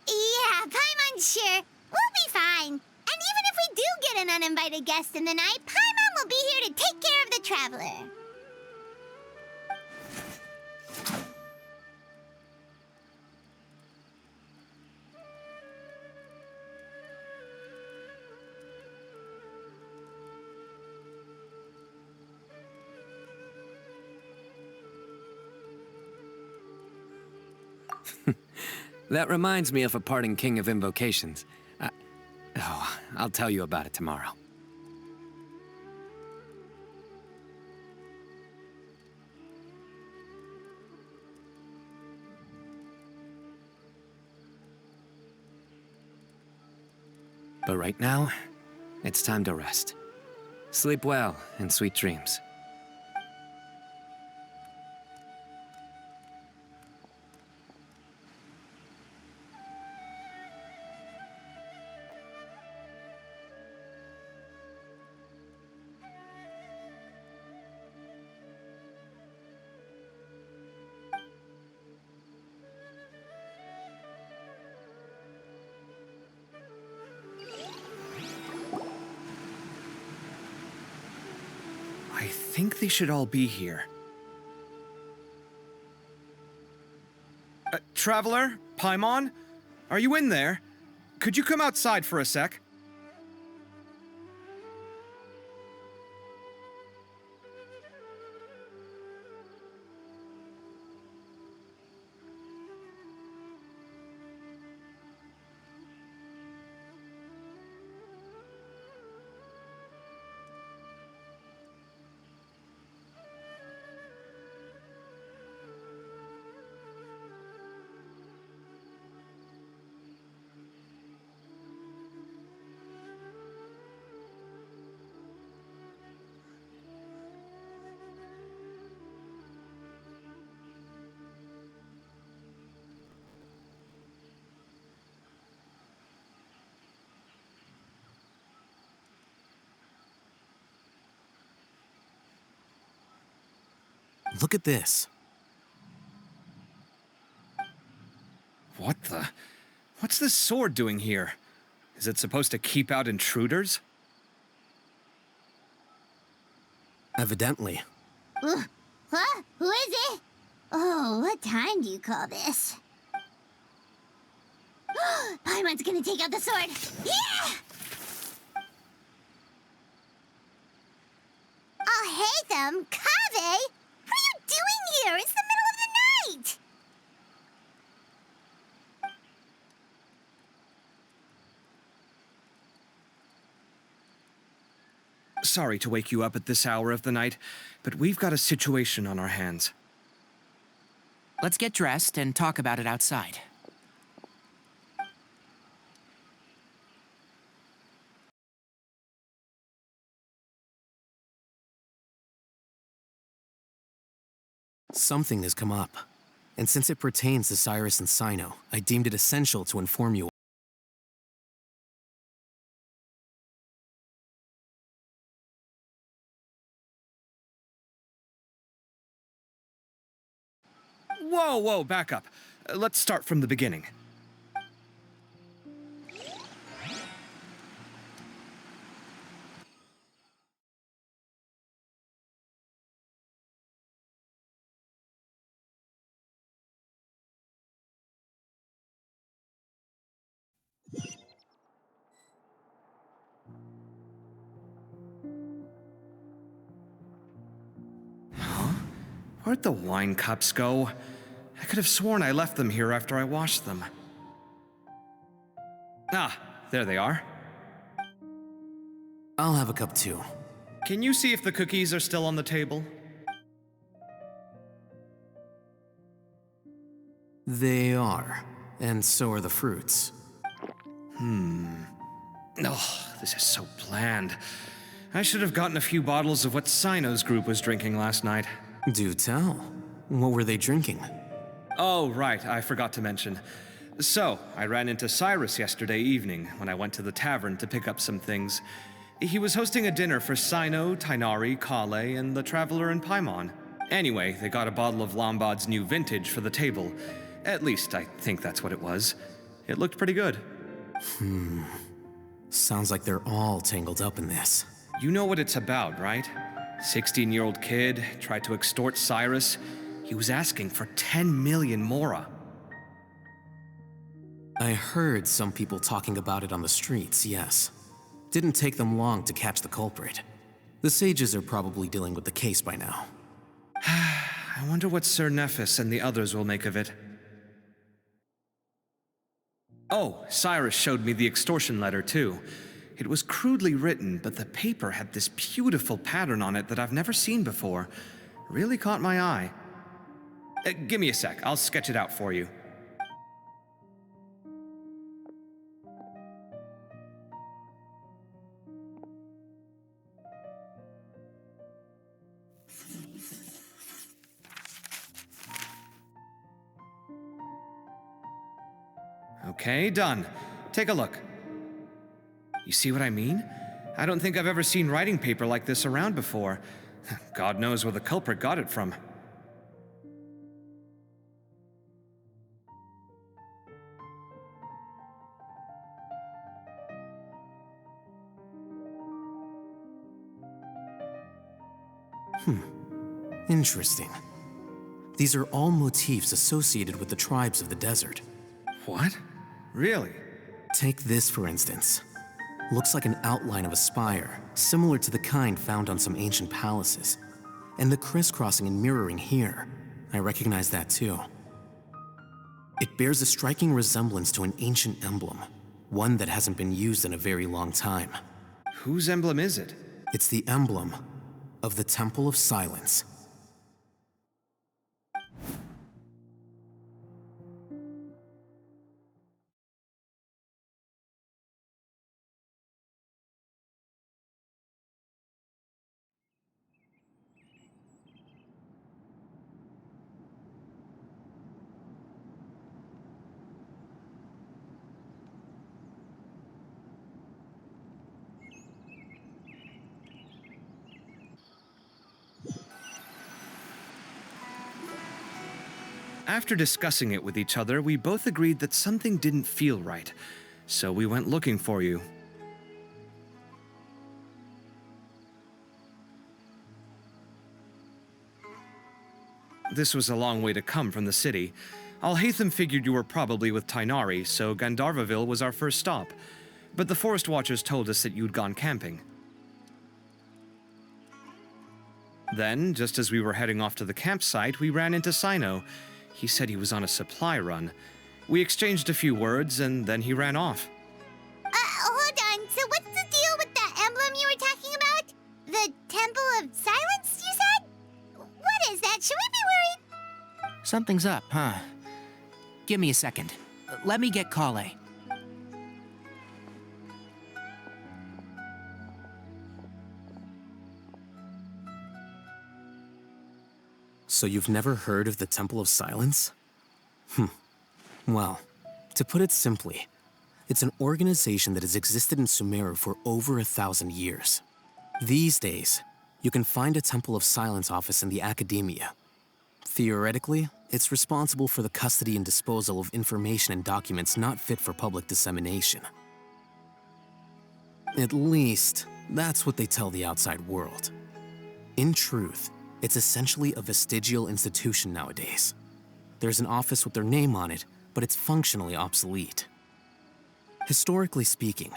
Speaker 1: Yeah, Paimon's sure. We'll be fine. And even if we do get an uninvited guest in the night, Paimon will be here to take care of the traveler.
Speaker 2: That reminds me of a parting king of invocations. I'll tell you about it tomorrow. But right now, it's time to rest. Sleep well and sweet dreams.
Speaker 12: I think they should all be here. Traveler? Paimon? Are you in there? Could you come outside for a sec?
Speaker 9: Look at this.
Speaker 12: What the? What's this sword doing here? Is it supposed to keep out intruders?
Speaker 9: Evidently.
Speaker 1: What? Who is it? Oh, what time do you call this? Paimon's gonna take out the sword. Yeah! Oh, hey them, Kaveh! What are you doing here? It's the middle of the night!
Speaker 12: Sorry to wake you up at this hour of the night, but we've got a situation on our hands.
Speaker 9: Let's get dressed and talk about it outside. Something has come up, and since it pertains to Cyrus and Cyno, I deemed it essential to inform you.
Speaker 12: Whoa, back up. Let's start from the beginning. Where'd the wine cups go? I could have sworn I left them here after I washed them. Ah, there they are.
Speaker 9: I'll have a cup too.
Speaker 12: Can you see if the cookies are still on the table?
Speaker 9: They are, and so are the fruits.
Speaker 12: Oh, this is so bland. I should have gotten a few bottles of what Cyno's group was drinking last night.
Speaker 9: Do tell. What were they drinking?
Speaker 12: Oh, right, I forgot to mention. So, I ran into Cyrus yesterday evening when I went to the tavern to pick up some things. He was hosting a dinner for Cyno, Tighnari, Kale, and the Traveler and Paimon. Anyway, they got a bottle of Lombard's new vintage for the table. At least, I think that's what it was. It looked pretty good.
Speaker 9: Sounds like they're all tangled up in this.
Speaker 12: You know what it's about, right? 16-year-old kid tried to extort Cyrus. He was asking for 10 million mora.
Speaker 9: I heard some people talking about it on the streets, yes. Didn't take them long to catch the culprit. The sages are probably dealing with the case by now.
Speaker 12: I wonder what Sir Nephis and the others will make of it. Oh, Cyrus showed me the extortion letter, too. It was crudely written, but the paper had this beautiful pattern on it that I've never seen before. Really caught my eye. Give me a sec, I'll sketch it out for you. Okay, done. Take a look. You see what I mean? I don't think I've ever seen writing paper like this around before. God knows where the culprit got it from.
Speaker 9: Interesting. These are all motifs associated with the tribes of the desert.
Speaker 12: What? Really?
Speaker 9: Take this, for instance. Looks like an outline of a spire, similar to the kind found on some ancient palaces. And the crisscrossing and mirroring here, I recognize that too. It bears a striking resemblance to an ancient emblem, one that hasn't been used in a very long time.
Speaker 12: Whose emblem is it?
Speaker 9: It's the emblem of the Temple of Silence.
Speaker 12: After discussing it with each other, we both agreed that something didn't feel right, so we went looking for you. This was a long way to come from the city. Alhaitham figured you were probably with Tainari, so Gandharvaville was our first stop. But the Forest Watchers told us that you'd gone camping. Then, just as we were heading off to the campsite, we ran into Cyno. He said he was on a supply run. We exchanged a few words, and then he ran off.
Speaker 1: Hold on. So what's the deal with that emblem you were talking about? The Temple of Silence, you said? What is that? Should we be worried?
Speaker 9: Something's up, huh? Give me a second. Let me get Kale.
Speaker 13: So you've never heard of the Temple of Silence? Well, to put it simply, it's an organization that has existed in Sumeru for over 1,000 years. These days, you can find a Temple of Silence office in the academia. Theoretically, it's responsible for the custody and disposal of information and documents not fit for public dissemination. At least, that's what they tell the outside world. In truth, it's essentially a vestigial institution nowadays. There's an office with their name on it, but it's functionally obsolete. Historically speaking,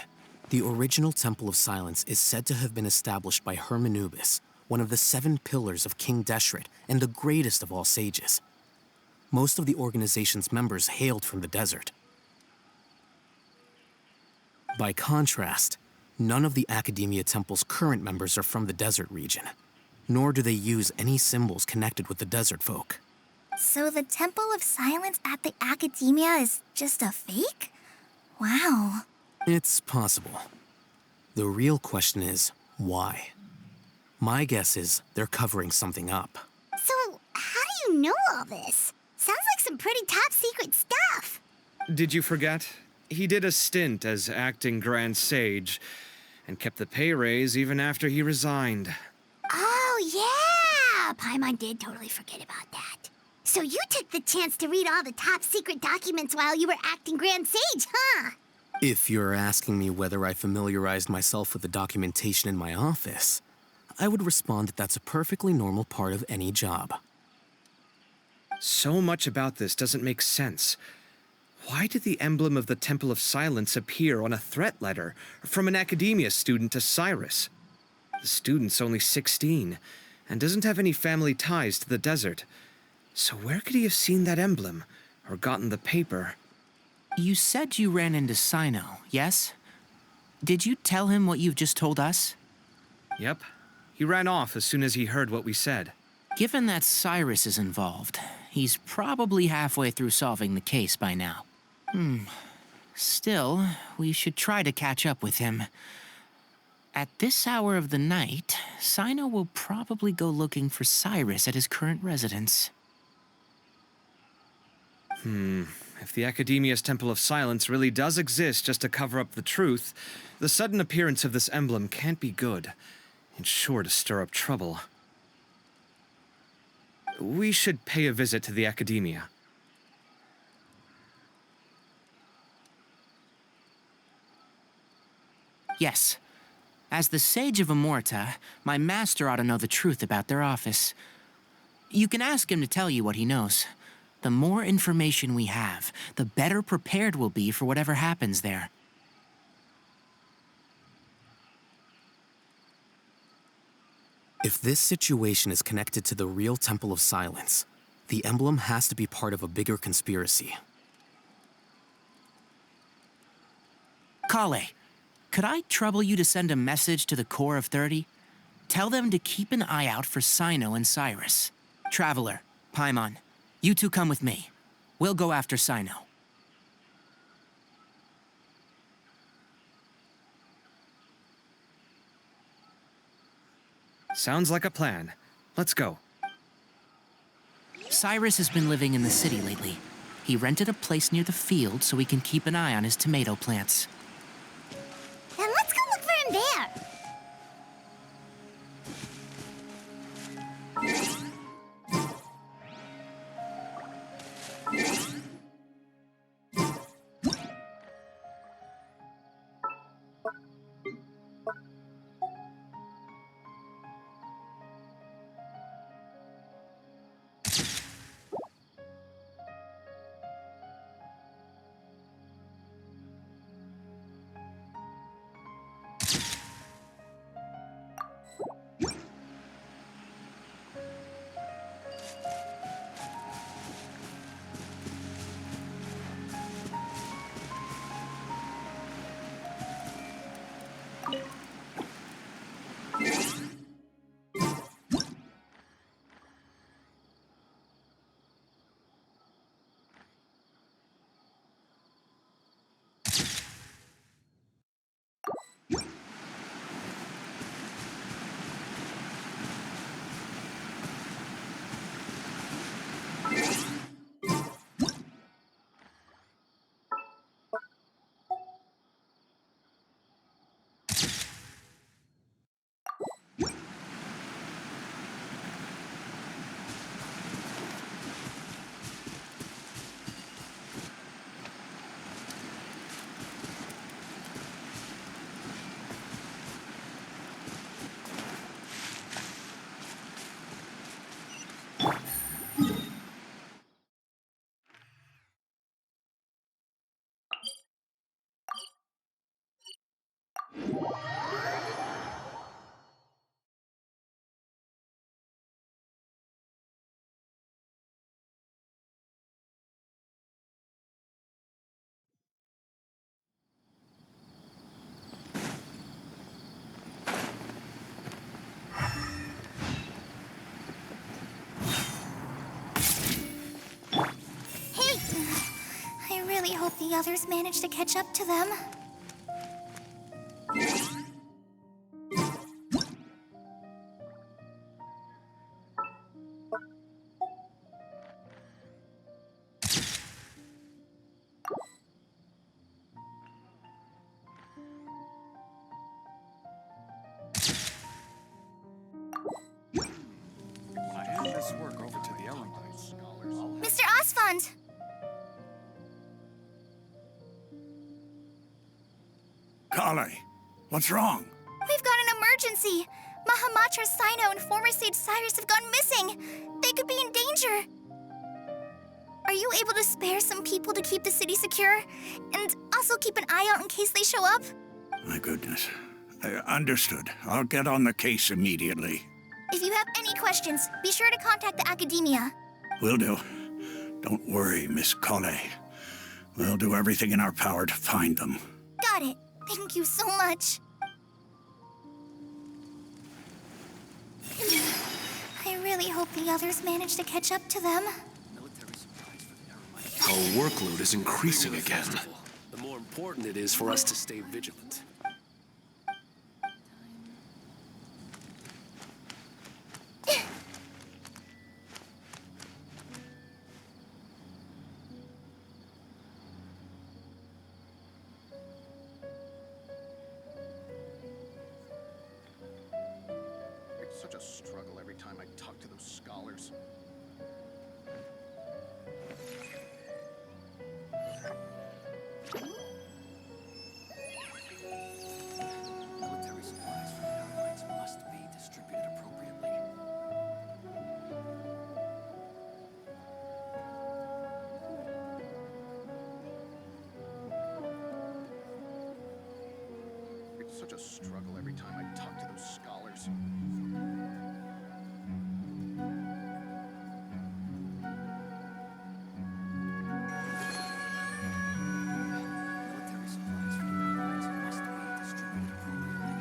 Speaker 13: the original Temple of Silence is said to have been established by Hermanubis, one of the 7 pillars of King Deshret and the greatest of all sages. Most of the organization's members hailed from the desert. By contrast, none of the Academia Temple's current members are from the desert region, nor do they use any symbols connected with the desert folk.
Speaker 10: So the Temple of Silence at the Academia is just a fake? Wow.
Speaker 13: It's possible. The real question is, why? My guess is they're covering something up.
Speaker 1: So, how do you know all this? Sounds like some pretty top secret stuff.
Speaker 12: Did you forget? He did a stint as acting Grand Sage, and kept the pay raise even after he resigned.
Speaker 1: Oh, yeah! Paimon did totally forget about that. So you took the chance to read all the top secret documents while you were acting Grand Sage, huh?
Speaker 13: If you're asking me whether I familiarized myself with the documentation in my office, I would respond that that's a perfectly normal part of any job.
Speaker 12: So much about this doesn't make sense. Why did the emblem of the Temple of Silence appear on a threat letter from an Academia student to Cyrus? The student's only 16 and doesn't have any family ties to the desert. So where could he have seen that emblem or gotten the paper?
Speaker 9: You said you ran into Cyno, yes? Did you tell him what you've just told us?
Speaker 12: Yep. He ran off as soon as he heard what we said.
Speaker 9: Given that Cyrus is involved, he's probably halfway through solving the case by now. Still, we should try to catch up with him. At this hour of the night, Cyno will probably go looking for Cyrus at his current residence.
Speaker 12: If the Academia's Temple of Silence really does exist just to cover up the truth, the sudden appearance of this emblem can't be good. It's sure to stir up trouble. We should pay a visit to the Academia.
Speaker 9: Yes. As the Sage of Amorta, my master ought to know the truth about their office. You can ask him to tell you what he knows. The more information we have, the better prepared we'll be for whatever happens there.
Speaker 13: If this situation is connected to the real Temple of Silence, the emblem has to be part of a bigger conspiracy.
Speaker 9: Kale, could I trouble you to send a message to the Core of 30? Tell them to keep an eye out for Cyno and Cyrus. Traveler, Paimon, you two come with me. We'll go after Cyno.
Speaker 12: Sounds like a plan. Let's go.
Speaker 9: Cyrus has been living in the city lately. He rented a place near the field so he can keep an eye on his tomato plants.
Speaker 1: Then let's go look for him there.
Speaker 10: really hope the others manage to catch up to them.
Speaker 8: When I hand this work over to the Elements,
Speaker 10: Mr. Osfond!
Speaker 14: Kale, what's wrong?
Speaker 10: We've got an emergency! Mahamatra, Cyno, and former Sage Cyrus have gone missing! They could be in danger! Are you able to spare some people to keep the city secure? And also keep an eye out in case they show up?
Speaker 14: My goodness. Understood. I'll get on the case immediately.
Speaker 10: If you have any questions, be sure to contact the Academia.
Speaker 14: Will do. Don't worry, Miss Kale. We'll do everything in our power to find them.
Speaker 10: Got it. Thank you so much. I really hope the others manage to catch up to them.
Speaker 15: Our workload is increasing again. The more important it is for us to stay vigilant.
Speaker 16: It's such a struggle every time I talk to those scholars.
Speaker 15: Military supplies for the Allies must be distributed appropriately.
Speaker 16: It's such a struggle every time I talk to those scholars.
Speaker 15: Military supplies for the Allies must be distributed appropriately.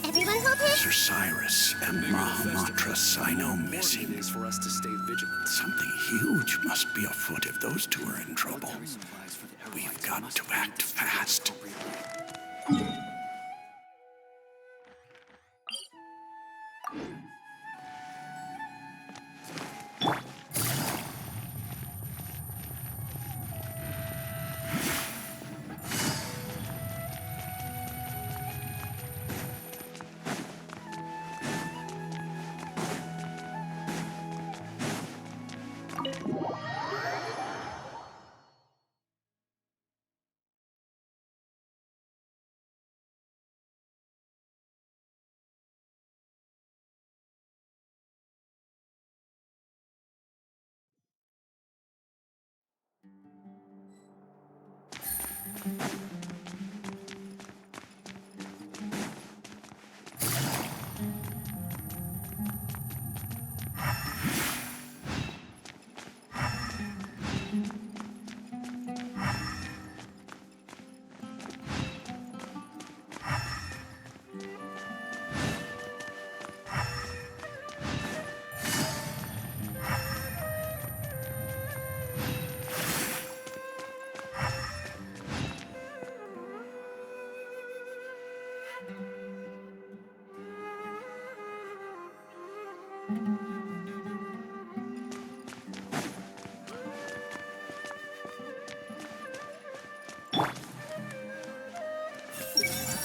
Speaker 10: Everyone hold it?
Speaker 14: Sir Cyrus and Mahamatra Cyno missing.
Speaker 15: It is for us to stay vigilant.
Speaker 14: Something huge must be afoot if those two are in trouble. We've got to act fast.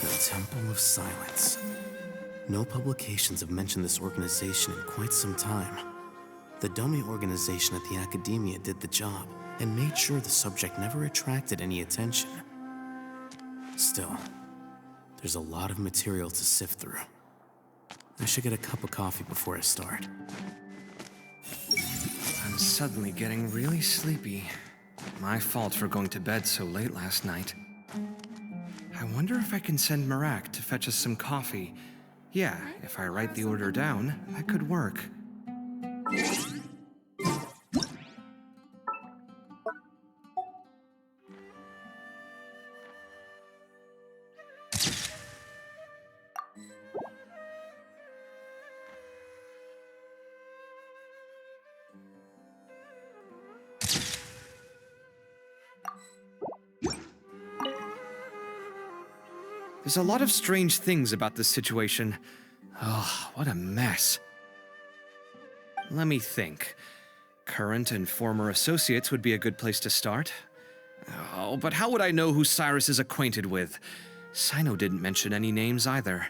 Speaker 13: The Temple of Silence. No publications have mentioned this organization in quite some time. The dummy organization at the Academia did the job and made sure the subject never attracted any attention. Still, there's a lot of material to sift through. I should get a cup of coffee before I start.
Speaker 12: I'm suddenly getting really sleepy. My fault for going to bed so late last night. I wonder if I can send Marak to fetch us some coffee. Yeah, if I write the order down, that could work. There's a lot of strange things about this situation. Oh, what a mess. Let me think. Current and former associates would be a good place to start. Oh, but how would I know who Cyrus is acquainted with? Cyno didn't mention any names either.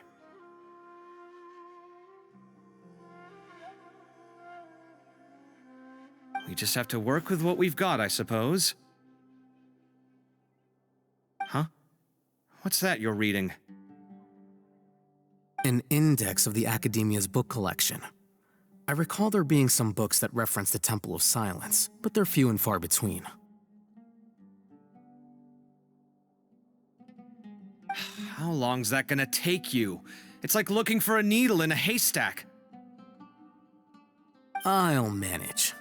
Speaker 12: We just have to work with what we've got, I suppose. Huh? What's that you're reading?
Speaker 13: An index of the Academia's book collection. I recall there being some books that reference the Temple of Silence, but they're few and far between.
Speaker 12: How long's that gonna take you? It's like looking for a needle in a haystack.
Speaker 13: I'll manage.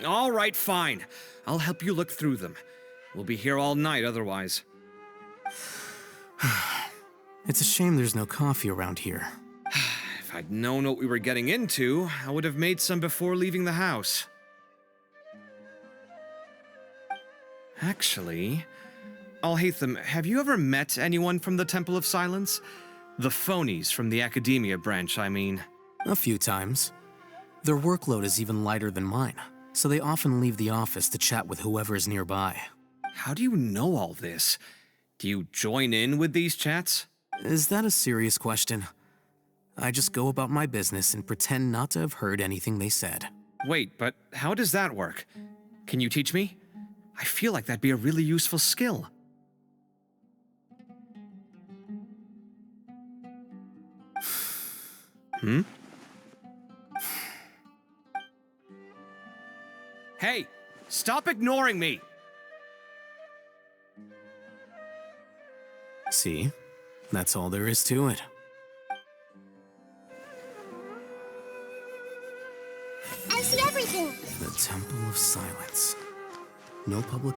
Speaker 12: All right, fine. I'll help you look through them. We'll be here all night otherwise.
Speaker 13: It's a shame there's no coffee around here.
Speaker 12: If I'd known what we were getting into, I would have made some before leaving the house. Actually, Alhaitham, have you ever met anyone from the Temple of Silence? The phonies from the Academia branch, I mean.
Speaker 13: A few times. Their workload is even lighter than mine, so they often leave the office to chat with whoever is nearby.
Speaker 12: How do you know all this? Do you join in with these chats?
Speaker 13: Is that a serious question? I just go about my business and pretend not to have heard anything they said.
Speaker 12: Wait, but how does that work? Can you teach me? I feel like that'd be a really useful skill. Hey, stop ignoring me!
Speaker 13: See? That's all there is to it.
Speaker 1: I see everything.
Speaker 13: The Temple of Silence. No public